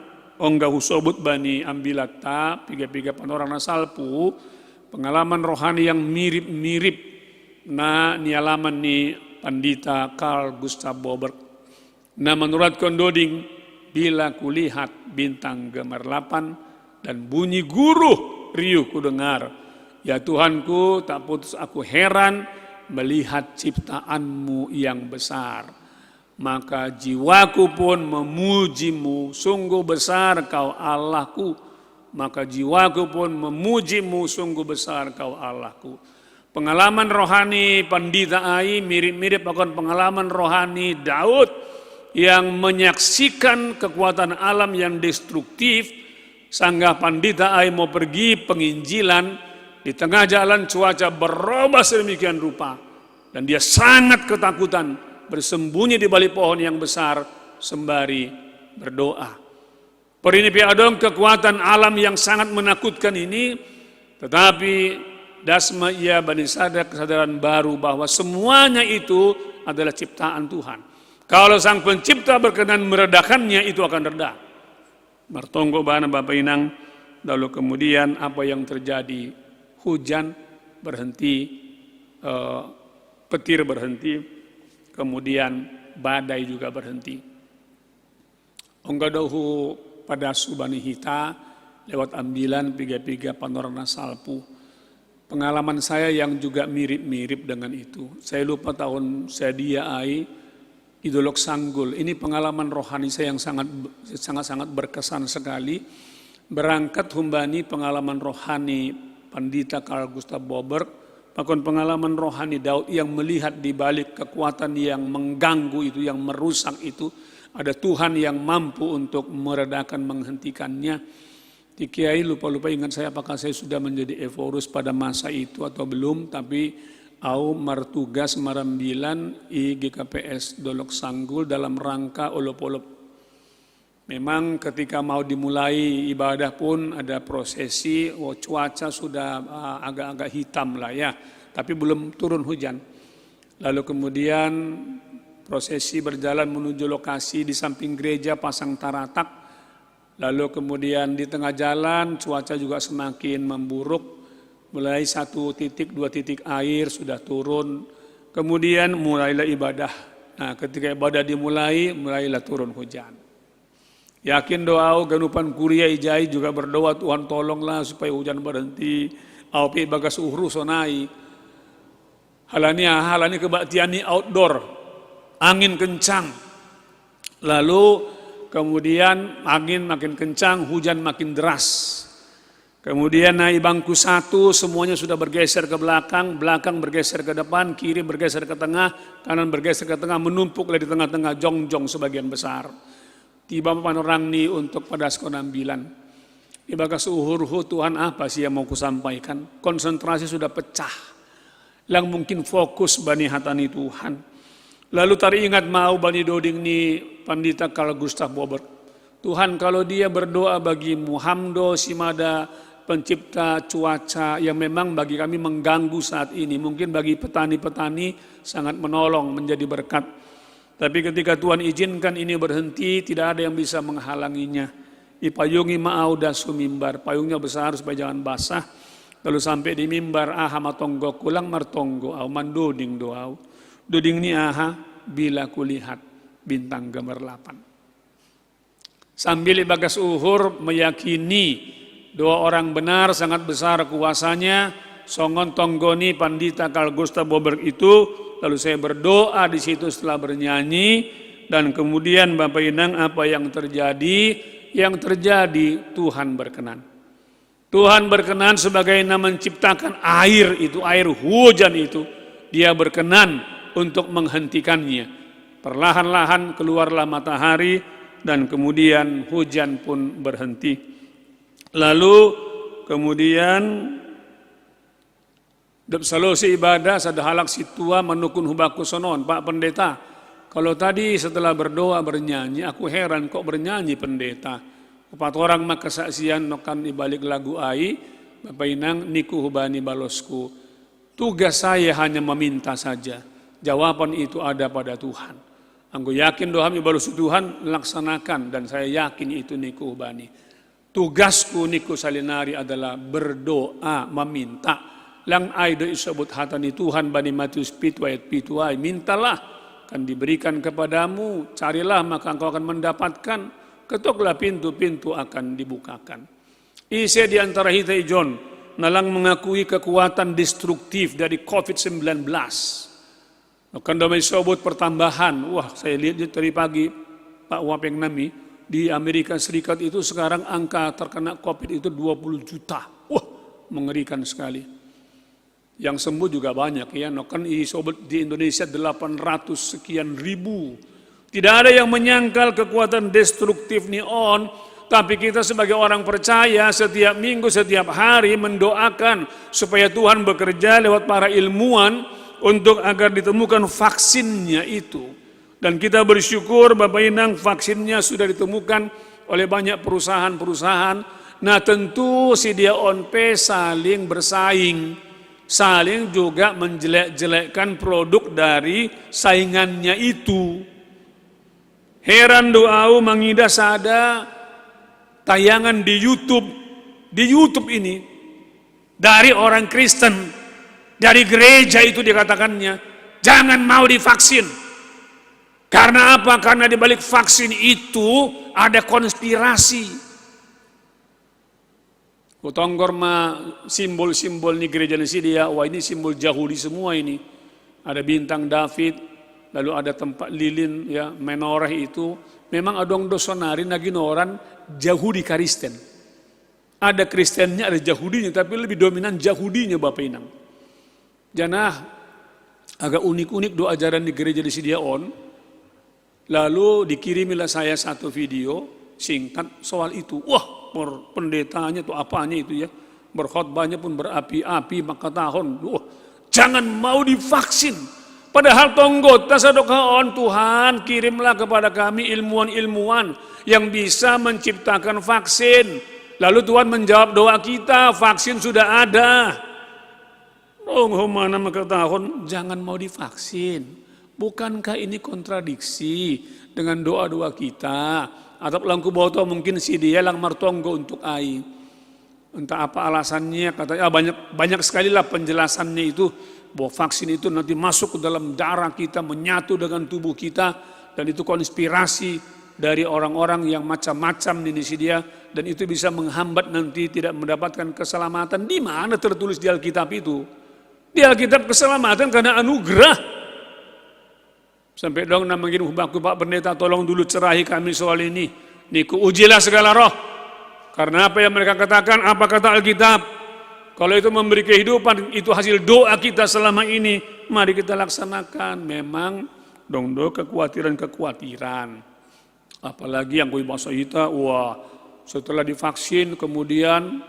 ongga husobut bani ambilata piga-piga panorang nasalpu pengalaman rohani yang mirip-mirip na nialaman ni Pandita Carl Gustav Boberg. Nah menurut kondoding bila kulihat bintang gemerlapan dan bunyi guruh riuh ku dengar, ya Tuhanku tak putus aku heran melihat ciptaanmu yang besar. Maka jiwaku pun memujimu, sungguh besar kau Allahku. Maka jiwaku pun memujimu, sungguh besar kau Allahku. Pengalaman rohani Pandita Ai mirip-mirip akan pengalaman rohani Daud yang menyaksikan kekuatan alam yang destruktif. Sangga Pandita Ai mau pergi penginjilan, di tengah jalan cuaca berubah sedemikian rupa dan dia sangat ketakutan, bersembunyi di balik pohon yang besar sembari berdoa. Perini piadong kekuatan alam yang sangat menakutkan ini, tetapi dasma ia bani sadar kesadaran baru bahwa semuanya itu adalah ciptaan Tuhan. Kalau sang pencipta berkenan meredakannya, itu akan reda. Martonggo bana Bapak Inang, lalu kemudian apa yang terjadi? Hujan berhenti, petir berhenti, kemudian badai juga berhenti. Onggadohu pada subani hita lewat ambilan piga-piga panorama salpu. Pengalaman saya yang juga mirip-mirip dengan itu. Saya lupa tahun saya dia ai idolok sanggul. Ini pengalaman rohani saya yang sangat berkesan sekali. Berangkat humbani pengalaman rohani Pandita Carl Gustav Boberg, bahkan pengalaman rohani Daud yang melihat di balik kekuatan yang mengganggu itu, yang merusak itu, ada Tuhan yang mampu untuk meredakan, menghentikannya. Di Kiai lupa-lupa ingat saya apakah saya sudah menjadi eforus pada masa itu atau belum, tapi au martugas marambilan i GKPS Dolok Sanggul dalam rangka olop-olop. Memang ketika mau dimulai ibadah pun ada prosesi, cuaca sudah agak-agak hitam lah ya, tapi belum turun hujan. Lalu kemudian prosesi berjalan menuju lokasi di samping gereja pasang taratak. Lalu kemudian di tengah jalan cuaca juga semakin memburuk, mulai 1 titik 2 titik air sudah turun, kemudian mulailah ibadah. Nah ketika ibadah dimulai, mulailah turun hujan. Yakin doa ganupan kuria ijai juga berdoa Tuhan tolonglah supaya hujan berhenti. Aupi bagas uhru sonai. Halani kebaktiani outdoor, angin kencang. Lalu kemudian angin makin kencang, hujan makin deras. Kemudian naik bangku 1 semuanya sudah bergeser ke belakang, belakang bergeser ke depan, kiri bergeser ke tengah, kanan bergeser ke tengah, menumpuklah di tengah-tengah jongjong sebagian besar. Tiba panorang ni untuk pada sekonambilan. Ibaga suhurhu Tuhan apa sih yang mau kusampaikan? Konsentrasi sudah pecah. Yang mungkin fokus bani hatani Tuhan. Lalu tadi ingat mau bani doding ni Pandita Carl Gustav Boberg. Tuhan kalau dia berdoa bagi Muhamdo Simada pencipta cuaca yang memang bagi kami mengganggu saat ini. Mungkin bagi petani-petani sangat menolong menjadi berkat. Tapi ketika Tuhan izinkan ini berhenti, tidak ada yang bisa menghalanginya. Ipayungi ma'au dasu mimbar, payungnya besar supaya jangan basah. Lalu sampai di mimbar, aha matonggo kulang martonggo, au mandoding doau. Doding ni aha, bila kulihat bintang gemerlapan. Sambil ibagas uhur meyakini 2 orang benar sangat besar kuasanya, songon tonggoni Pandita Carl Gustav Boberg itu. Lalu saya berdoa di situ setelah bernyanyi dan kemudian Bapak Inang apa yang terjadi? Yang terjadi Tuhan berkenan. Tuhan berkenan sebagaimana menciptakan air itu, air hujan itu. Dia berkenan untuk menghentikannya. Perlahan-lahan keluarlah matahari dan kemudian hujan pun berhenti. Lalu kemudian salosi ibadah sadahalak situa menukun hubaku sonon. Pak Pendeta, kalau tadi setelah berdoa bernyanyi, aku heran kok bernyanyi pendeta. 4 orang maka kesaksian nokan ibalik lagu ai, Bapak Inang niku hubani balosku. Tugas saya hanya meminta saja. Jawaban itu ada pada Tuhan. Anggo yakin doa mi balus Tuhan laksanakan, dan saya yakin itu niku bani. Tugasku niku salinari adalah berdoa, meminta. Lang ay do isebut hatani Tuhan bani Matius 7 ayat 7 ay, mintalah akan diberikan kepadamu, carilah maka engkau akan mendapatkan, ketoklah pintu-pintu akan dibukakan. Ise di antara kita John nalang mengakui kekuatan destruktif dari COVID-19. Akan damai sebut pertambahan. Wah, saya lihat tadi pagi Pak Wapeng Nami di Amerika Serikat itu sekarang angka terkena COVID itu 20 juta. Wah, mengerikan sekali. Yang sembuh juga banyak ya. Kan sobat di Indonesia 800 sekian ribu. Tidak ada yang menyangkal kekuatan destruktif neon, tapi kita sebagai orang percaya setiap minggu, setiap hari mendoakan supaya Tuhan bekerja lewat para ilmuwan untuk agar ditemukan vaksinnya itu. Dan kita bersyukur Bapak Inang vaksinnya sudah ditemukan oleh banyak perusahaan-perusahaan. Nah tentu si dia onpe saling bersaing, saling juga menjelek-jelekkan produk dari saingannya itu. Heran doau mengidah sada tayangan di YouTube ini dari orang Kristen. Dari gereja itu dikatakannya, jangan mau divaksin. Karena apa? Karena di balik vaksin itu ada konspirasi. Kutonggor simbol-simbol di gereja di sini dia, wah ini simbol Yahudi semua ini. Ada bintang David, lalu ada tempat lilin, ya menoreh itu. Memang adong dosonari naginoran Yahudi Kristen. Ada Kristennya, ada Yahudinya, tapi lebih dominan Yahudinya Bapak Inang. Janah agak unik-unik doa ajaran di gereja di Sidiaon. Lalu dikirimilah saya satu video singkat soal itu. Wah, pendetanya tuh apanya itu ya. Berkhotbahnya pun berapi-api maka tahun. Wah, jangan mau divaksin. Padahal tonggo tasadokaon Tuhan kirimlah kepada kami ilmuwan-ilmuwan yang bisa menciptakan vaksin. Lalu Tuhan menjawab doa kita, vaksin sudah ada. Mana makatahon jangan mau divaksin. Bukankah ini kontradiksi dengan doa-doa kita? Atau langku boto mungkin si dia lang martonggo untuk ai. Entah apa alasannya, katanya banyak sekali lah penjelasannya itu bahwa vaksin itu nanti masuk ke dalam darah kita, menyatu dengan tubuh kita, dan itu konspirasi dari orang-orang yang macam-macam di sini dia, dan itu bisa menghambat nanti tidak mendapatkan keselamatan. Di mana tertulis di Alkitab itu? Di Alkitab keselamatan karena anugerah. Sampai dong namanya baku Pak Pendeta tolong dulu cerahi kami soal ini. Niku ujilah segala roh. Karena apa yang mereka katakan, apa kata Alkitab? Kalau itu memberi kehidupan, itu hasil doa kita selama ini. Mari kita laksanakan. Memang dong kekhawatiran-kekhawatiran. Apalagi yang kui bahasa kita, wah setelah divaksin kemudian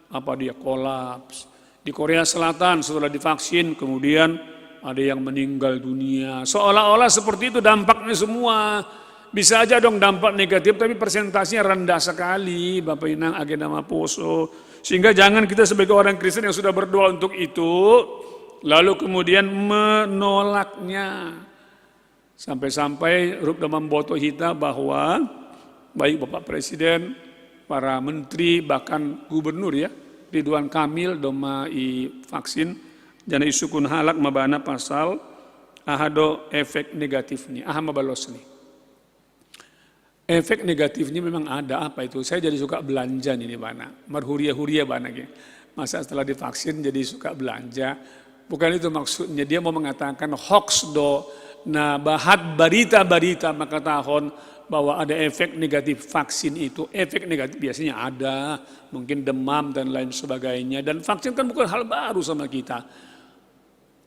apa dia kolaps. Di Korea Selatan setelah divaksin kemudian ada yang meninggal dunia. Seolah-olah seperti itu dampaknya semua. Bisa aja dong dampak negatif tapi persentasenya rendah sekali Bapak Inang agenda Maposo. Sehingga jangan kita sebagai orang Kristen yang sudah berdoa untuk itu lalu kemudian menolaknya. Sampai-sampai Rup Damam Boto Hita bahwa baik Bapak Presiden, para menteri bahkan gubernur ya Ridwan Kamil doma i vaksin jana isukun halak mabana pasal ahado efek negatif nih mabalos nih. Efek negatifnya memang ada, apa itu? Saya jadi suka belanja nih mana, marhuria-huria bana gitu. Masa setelah divaksin jadi suka belanja. Bukan itu maksudnya, dia mau mengatakan hoax do, nah bahat berita-berita maka tahun bahwa ada efek negatif vaksin itu. Efek negatif biasanya ada, mungkin demam dan lain sebagainya. Dan vaksin kan bukan hal baru sama kita.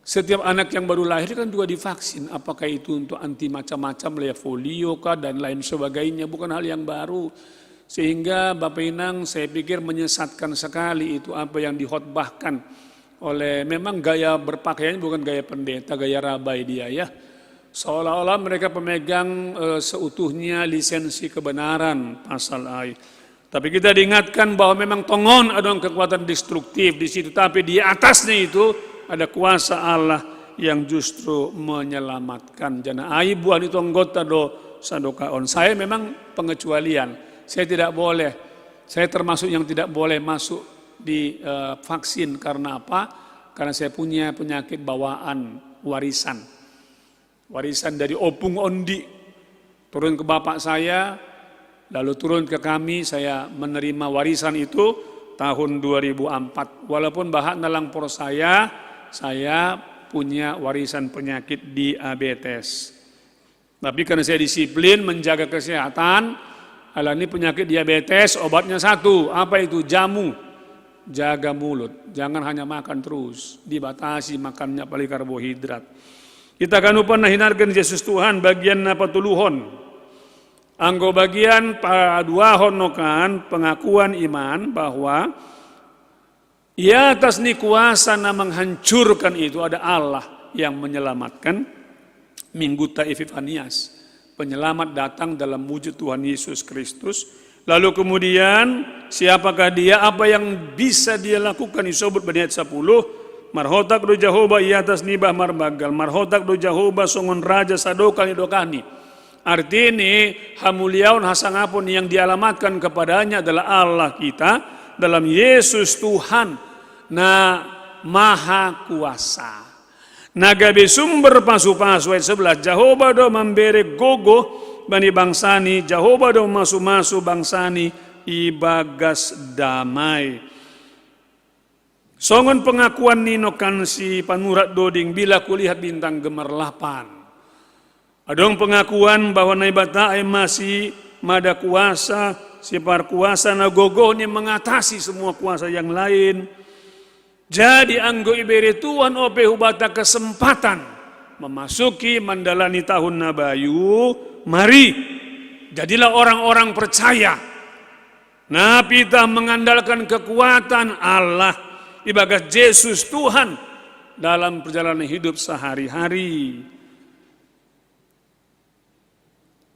Setiap anak yang baru lahir kan juga divaksin. Apakah itu untuk anti macam-macam, polio kah dan lain sebagainya. Bukan hal yang baru. Sehingga Bapak Inang saya pikir menyesatkan sekali itu apa yang dihotbahkan oleh memang gaya berpakaian bukan gaya pendeta, gaya rabai dia ya. Seolah-olah mereka pemegang seutuhnya lisensi kebenaran pasal AI. Tapi kita diingatkan bahwa memang tongon ada kekuatan destruktif di situ. Tapi di atasnya itu ada kuasa Allah yang justru menyelamatkan. Jana ai buan itu anggota do sadokaon. Saya memang pengecualian. Saya tidak boleh. Saya termasuk yang tidak boleh masuk di vaksin karena apa? Karena saya punya penyakit bawaan warisan. Warisan dari opung ondi turun ke bapak saya, lalu turun ke kami. Saya menerima warisan itu tahun 2004. Walaupun bahan dalam por saya punya warisan penyakit diabetes. Tapi karena saya disiplin menjaga kesehatan, ini penyakit diabetes obatnya satu, apa itu? Jamu. Jaga mulut, jangan hanya makan terus, dibatasi makannya paling karbohidrat. Kita kan upah hinarkan Yesus Tuhan bagian apa tuluhon. Anggo bagian paduahon nokan pengakuan iman bahwa ia atas ni kuasa na menghancurkan itu ada Allah yang menyelamatkan. Minggu Epifanias, penyelamat datang dalam wujud Tuhan Yesus Kristus. Lalu kemudian siapakah dia, apa yang bisa dia lakukan? Disebut pada ayat 10, marhotak do Jehovah ia atas nibah marbagal, marhotak do Jehovah songon raja sadokal idokani. Artinya hamuliaun hasangapun yang dialamatkan kepadanya adalah Allah kita dalam Yesus Tuhan na maha kuasa. Nagabe sumber pasu-pasu ayat 11, Jehovah do memberi gogo bani bangsani, Jehovah do masu-masu bangsani ibagas damai. Songon pengakuan nino kan si panurat doding bila kulihat bintang gemerlapan. Adong pengakuan bahwa naibata ay masih mada kuasa, sipar kuasa na gogohnya mengatasi semua kuasa yang lain. Jadi anggo ibere Tuhan ope hubata kesempatan memasuki mandalani tahun nabayu, mari jadilah orang-orang percaya. Nah, kita mengandalkan kekuatan Allah ibagat Yesus Tuhan dalam perjalanan hidup sehari-hari.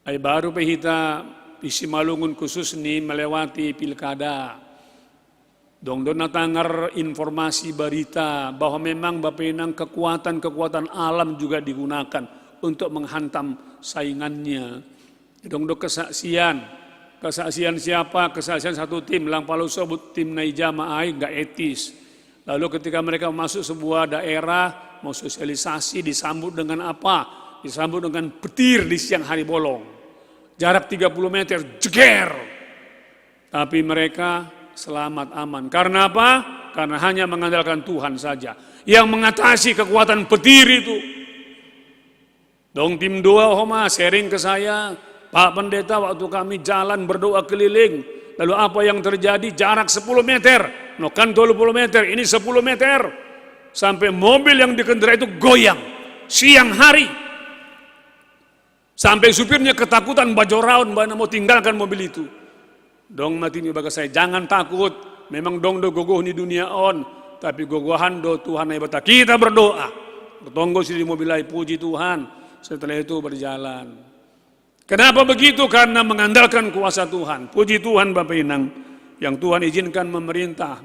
Ay baru kita isi malungun khusus nih melewati pilkada. Dong natangar informasi berita bahwa memang Bapenang kekuatan alam juga digunakan untuk menghantam saingannya. Dong kesaksian siapa? Kesaksian satu tim, lang palu sebut tim Naijama ai enggak etis. Lalu ketika mereka masuk sebuah daerah mau sosialisasi disambut dengan apa? Disambut dengan petir di siang hari bolong. Jarak 30 meter, jeger. Tapi mereka selamat aman. Karena apa? Karena hanya mengandalkan Tuhan saja yang mengatasi kekuatan petir itu. Dong tim doa homa sharing ke saya, Pak Pendeta waktu kami jalan berdoa keliling, lalu apa yang terjadi? Jarak 10 meter, no kan 20 meter, ini 10 meter. Sampai mobil yang dikendarai itu goyang siang hari. Sampai supirnya ketakutan bajoraun bana mau tinggalkan mobil itu. Dong mati mi baga saya, jangan takut. Memang dong do gogoh ni dunia on, tapi gogohan do Tuhan ay bata. Kita berdoa. Bertonggo di mobil ay puji Tuhan. Setelah itu berjalan. Kenapa begitu? Karena mengandalkan kuasa Tuhan. Puji Tuhan Bapak Inang yang Tuhan izinkan memerintah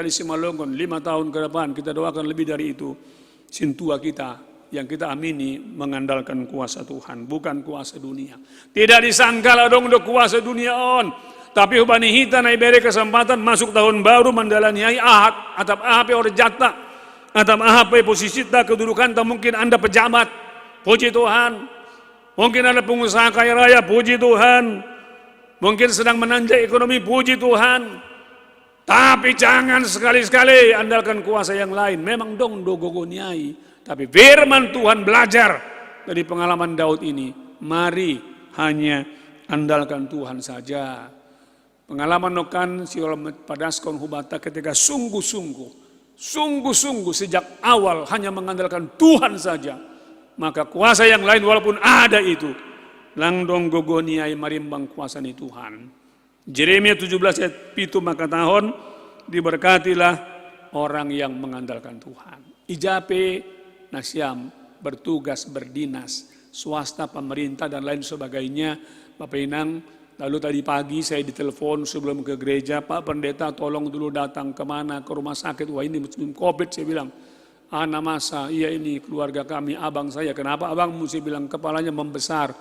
di Simalungun 5 tahun ke depan. Kita doakan lebih dari itu. Sintua kita yang kita amini mengandalkan kuasa Tuhan, bukan kuasa dunia. Tidak disangka lah dong do kuasa dunia on. Tapi hubani hita na ibere kesempatan masuk tahun baru mandalani ay ahad atap ahape ore jata atap ahape posisi ta kedudukan ta mungkin Anda pejabat, puji Tuhan. Mungkin ada pengusaha kaya raya, puji Tuhan. Mungkin sedang menanjak ekonomi, puji Tuhan. Tapi jangan sekali-sekali andalkan kuasa yang lain. Memang dong do gogoniai. Tapi firman Tuhan belajar dari pengalaman Daud ini. Mari hanya andalkan Tuhan saja. Pengalaman nokan siol padaskon hubata ketika sungguh-sungguh sejak awal hanya mengandalkan Tuhan saja. Maka kuasa yang lain walaupun ada itu. Langdong gogoniai marimbang kuasa ni Tuhan. Yeremia 17 ayat 7 maka tahun diberkatilah orang yang mengandalkan Tuhan. Ijape Nasyam bertugas berdinas, swasta, pemerintah dan lain sebagainya. Bapak Inang, lalu tadi pagi saya ditelepon sebelum ke gereja, Pak Pendeta tolong dulu datang kemana, ke rumah sakit, wah ini musim COVID, saya bilang. Ana masa, iya ini keluarga kami, abang saya. Kenapa abang mesti bilang kepalanya membesar?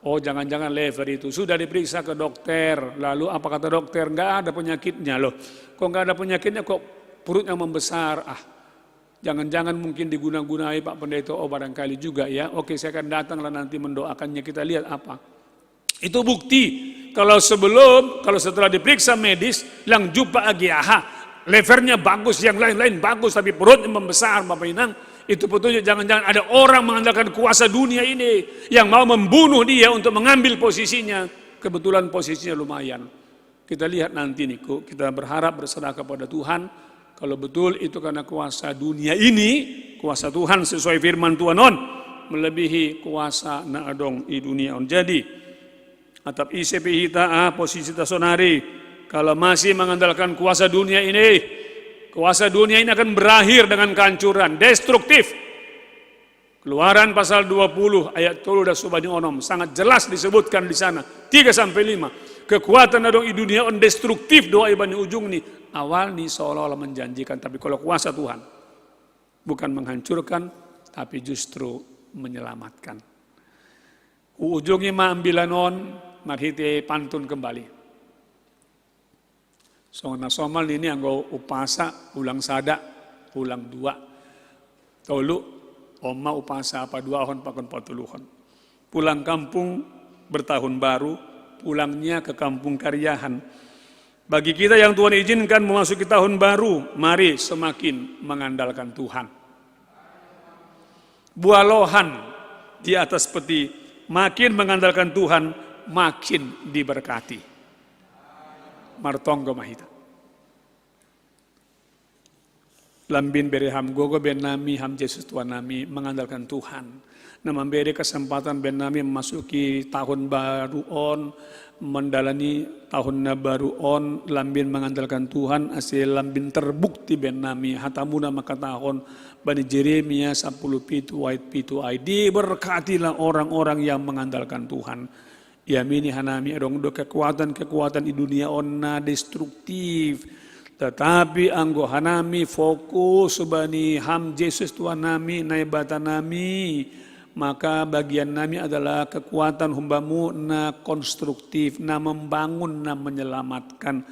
Oh jangan-jangan lever itu. Sudah diperiksa ke dokter. Lalu apa kata dokter? Nggak ada penyakitnya loh. Kok nggak ada penyakitnya kok perutnya membesar? Jangan-jangan mungkin diguna-gunai Pak Pendeta. Oh barangkali juga ya. Oke saya akan datanglah nanti mendoakannya. Kita lihat apa. Itu bukti. Kalau setelah diperiksa medis, lang jumpa agiaha. Levernya bagus, yang lain-lain bagus, tapi perutnya membesar, Bapak Inang. Itu petunjuk jangan-jangan ada orang mengandalkan kuasa dunia ini yang mau membunuh dia untuk mengambil posisinya. Kebetulan posisinya lumayan. Kita lihat nanti nih, kita berharap berserah kepada Tuhan. Kalau betul itu karena kuasa dunia ini, kuasa Tuhan sesuai firman Tuhan melebihi kuasa na adong i dunia on. Jadi, atap ICP hita posisi tasonari. Kalau masih mengandalkan kuasa dunia ini akan berakhir dengan kehancuran, destruktif. Keluaran pasal 20 ayat 10 dan subani onom sangat jelas disebutkan di sana 3-5. Kekuatan adong di dunia on destruktif doa ibani ujung nih awal nih seolah-olah menjanjikan, tapi kalau kuasa Tuhan bukan menghancurkan tapi justru menyelamatkan. Ujungnya ambilan on marhite pantun kembali. Sona somal ini anggo upasa ulang sada ulang dua tolu oma upasa apa 2 hon pakon 40 hon pulang kampung bertahun baru pulangnya ke kampung karyahan. Bagi kita yang Tuhan izinkan memasuki tahun baru, mari semakin mengandalkan Tuhan. Bualohan di atas peti, makin mengandalkan Tuhan makin diberkati. Martonggo mahita. Lambin beri ham gogo ben nami ham Yesus Tuhan nami mengandalkan Tuhan. Nah memberi kesempatan ben nami memasuki tahun baru on, mendalani tahun baru on, lambin mengandalkan Tuhan, hasil lambin terbukti ben nami hatamuna maka tahun bani Jeremia 10 pitu ayat pitu ayat diberkatilah orang-orang yang mengandalkan Tuhan. Yamini hanami adong do kekuatan di dunia onna destruktif, tetapi anggo hanami fokus bani ham Yesus Tuhan nami naibata nami, maka bagian nami adalah kekuatan humbamu na konstruktif, na membangun, na menyelamatkan.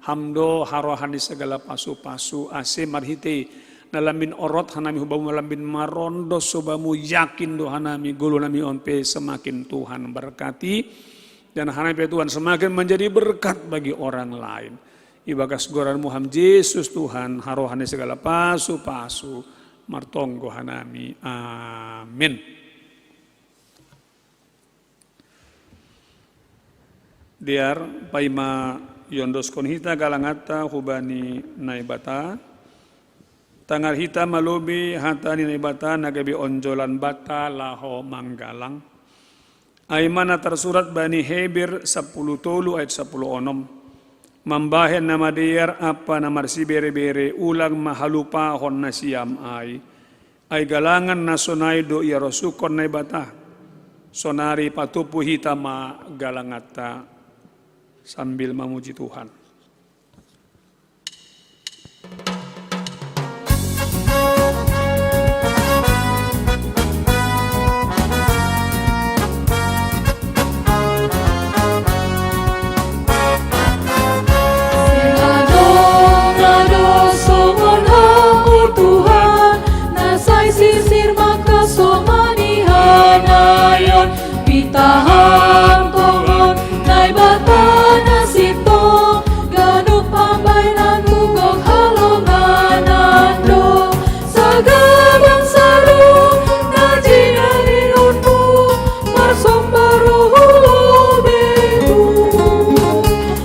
Hamdo harohani segala pasu-pasu ase marhite nalamin orot hanami humbamu nalamin marondo sobamu yakin do hanami gulu nami onpe semakin Tuhan berkati. Dan hanami Tuhan semakin menjadi berkat bagi orang lain. Ibagas goran muham Yesus Tuhan harohani segala pasu-pasu martonggo hanami. Amin. Diar paima yondos konhita galangata hubani naibata tangar hita malubi hatani naibata nagabi onjolan bata laho manggalang. Aimana tersurat bani Hebir 10 tolu ayat 10 onom. Mambahen nama diar apa namar si bere-bere ulang mahalupa hon nasiam ay galangan nasonay do iya rosukon na ibata. Sonari patupu hitama galangata sambil memuji Tuhan. Sisir maka somanihan ayon pitahang tongon nai bata nasito ganup pambay nangugog halongan ando sagabang sarung najinarinunmu marsombaru hulobeku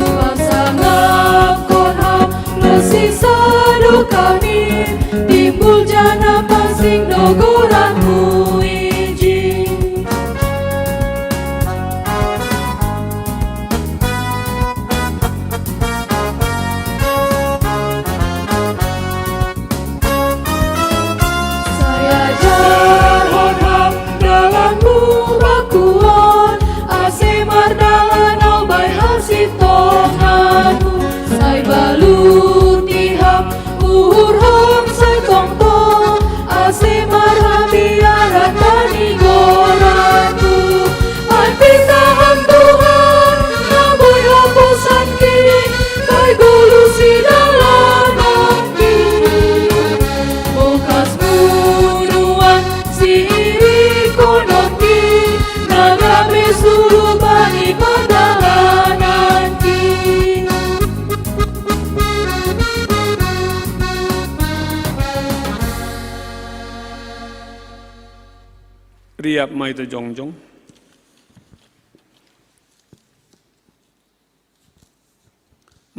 pasangap konham lesisado kami timbul jana pasing dogoranmu iji layap mai te jongjong.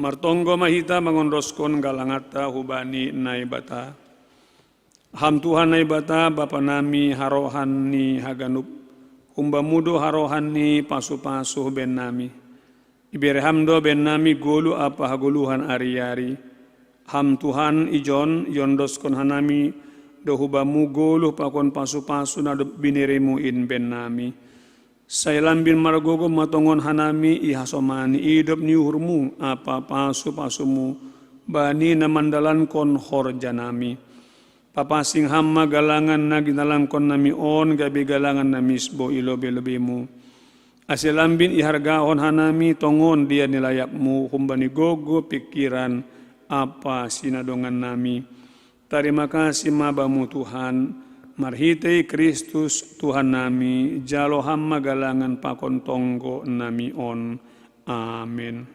Martonggo mahita mangonroskon galangata hubani naibata. Ham Tuhan naibata Bapa nami harohan ni haganup. Humbamudo harohan ni pasu-pasu ben nami. Ibere hamdo ben nami golu apa haguluhan ari-ari. Ham Tuhan ijon yondoskon hanami dohubamu golu pakon pasu-pasu na biniremu in ben nami. Sailambin margogo matongon hanami ihasomani idop ni uhurmu apa pasu-pasumu bani na mandalan kon horjanami. Papasing hamma galangan na ginalang kon nami on gabi galangan na misbo ilobe-lobemu. Asilambin ihargaon hanami tongon dia nilayapmu humbani gogo pikiran apa sinadongan nami. Terima kasih mabamu Tuhan, marhitei Kristus Tuhan nami, jalo hamma galangan pakon tonggo nami on. Amin.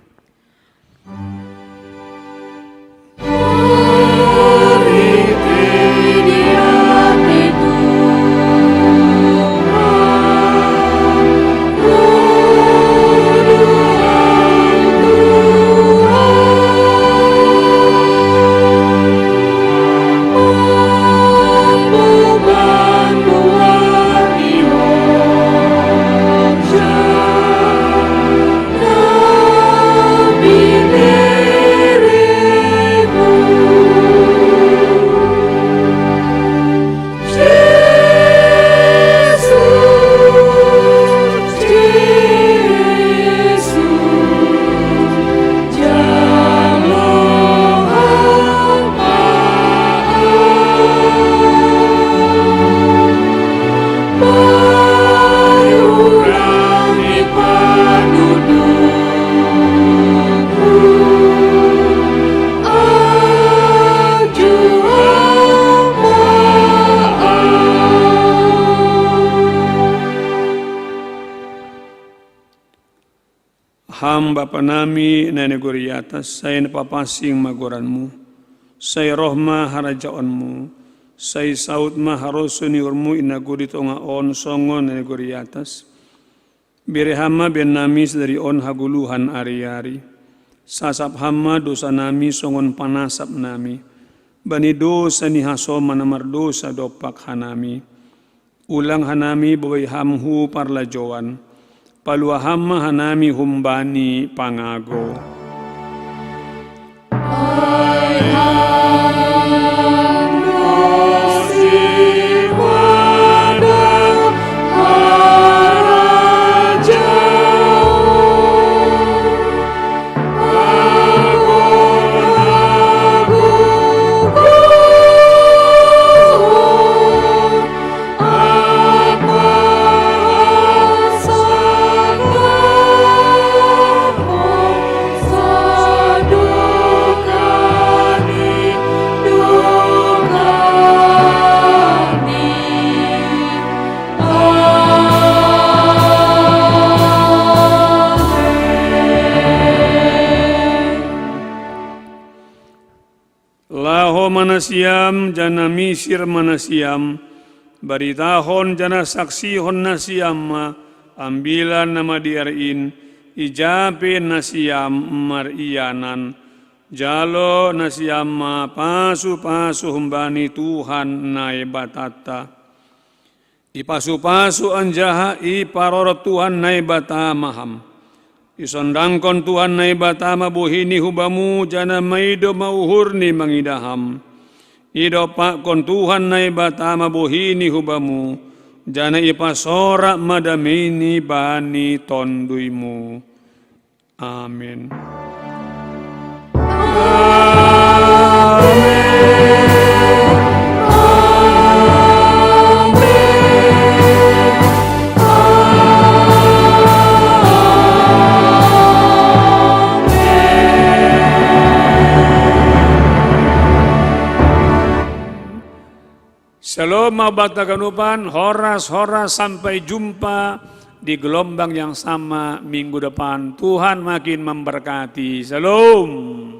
Ham Bapa nami na negori atas, saya napapasing magoranmu, saya rohma harajaonmu, saya saut ma harosuni urmu inaguri tonga on songon na negori atas. Bire hama ben nami dari on haguluhan ari-ari, sasap hama dosa nami songon panasap nami, bani dosa ni hasoma namar dosa dopak hanami, ulang hanami bawai hamhu parlajoan. Paluahama hanami humbani pangago. Manasiam jana misir manasiam baritahon jana saksihon nasiam ambilan nama diarin ijape nasiam marianan jalo nasiam pasu-pasu humbani Tuhan nai batata ipasu-pasu anjaha iparorot Tuhan nai batamaham isondangkon Tuhan nai batama bohini hubamu jana maido mauhurni mangidaham. Ido pak kon Tuhan nai batama bohini hubamu jana ipasora madamini bani tonduimu. Amin. Shalom mabata kanupan, horas-horas sampai jumpa di gelombang yang sama minggu depan. Tuhan makin memberkati. Shalom.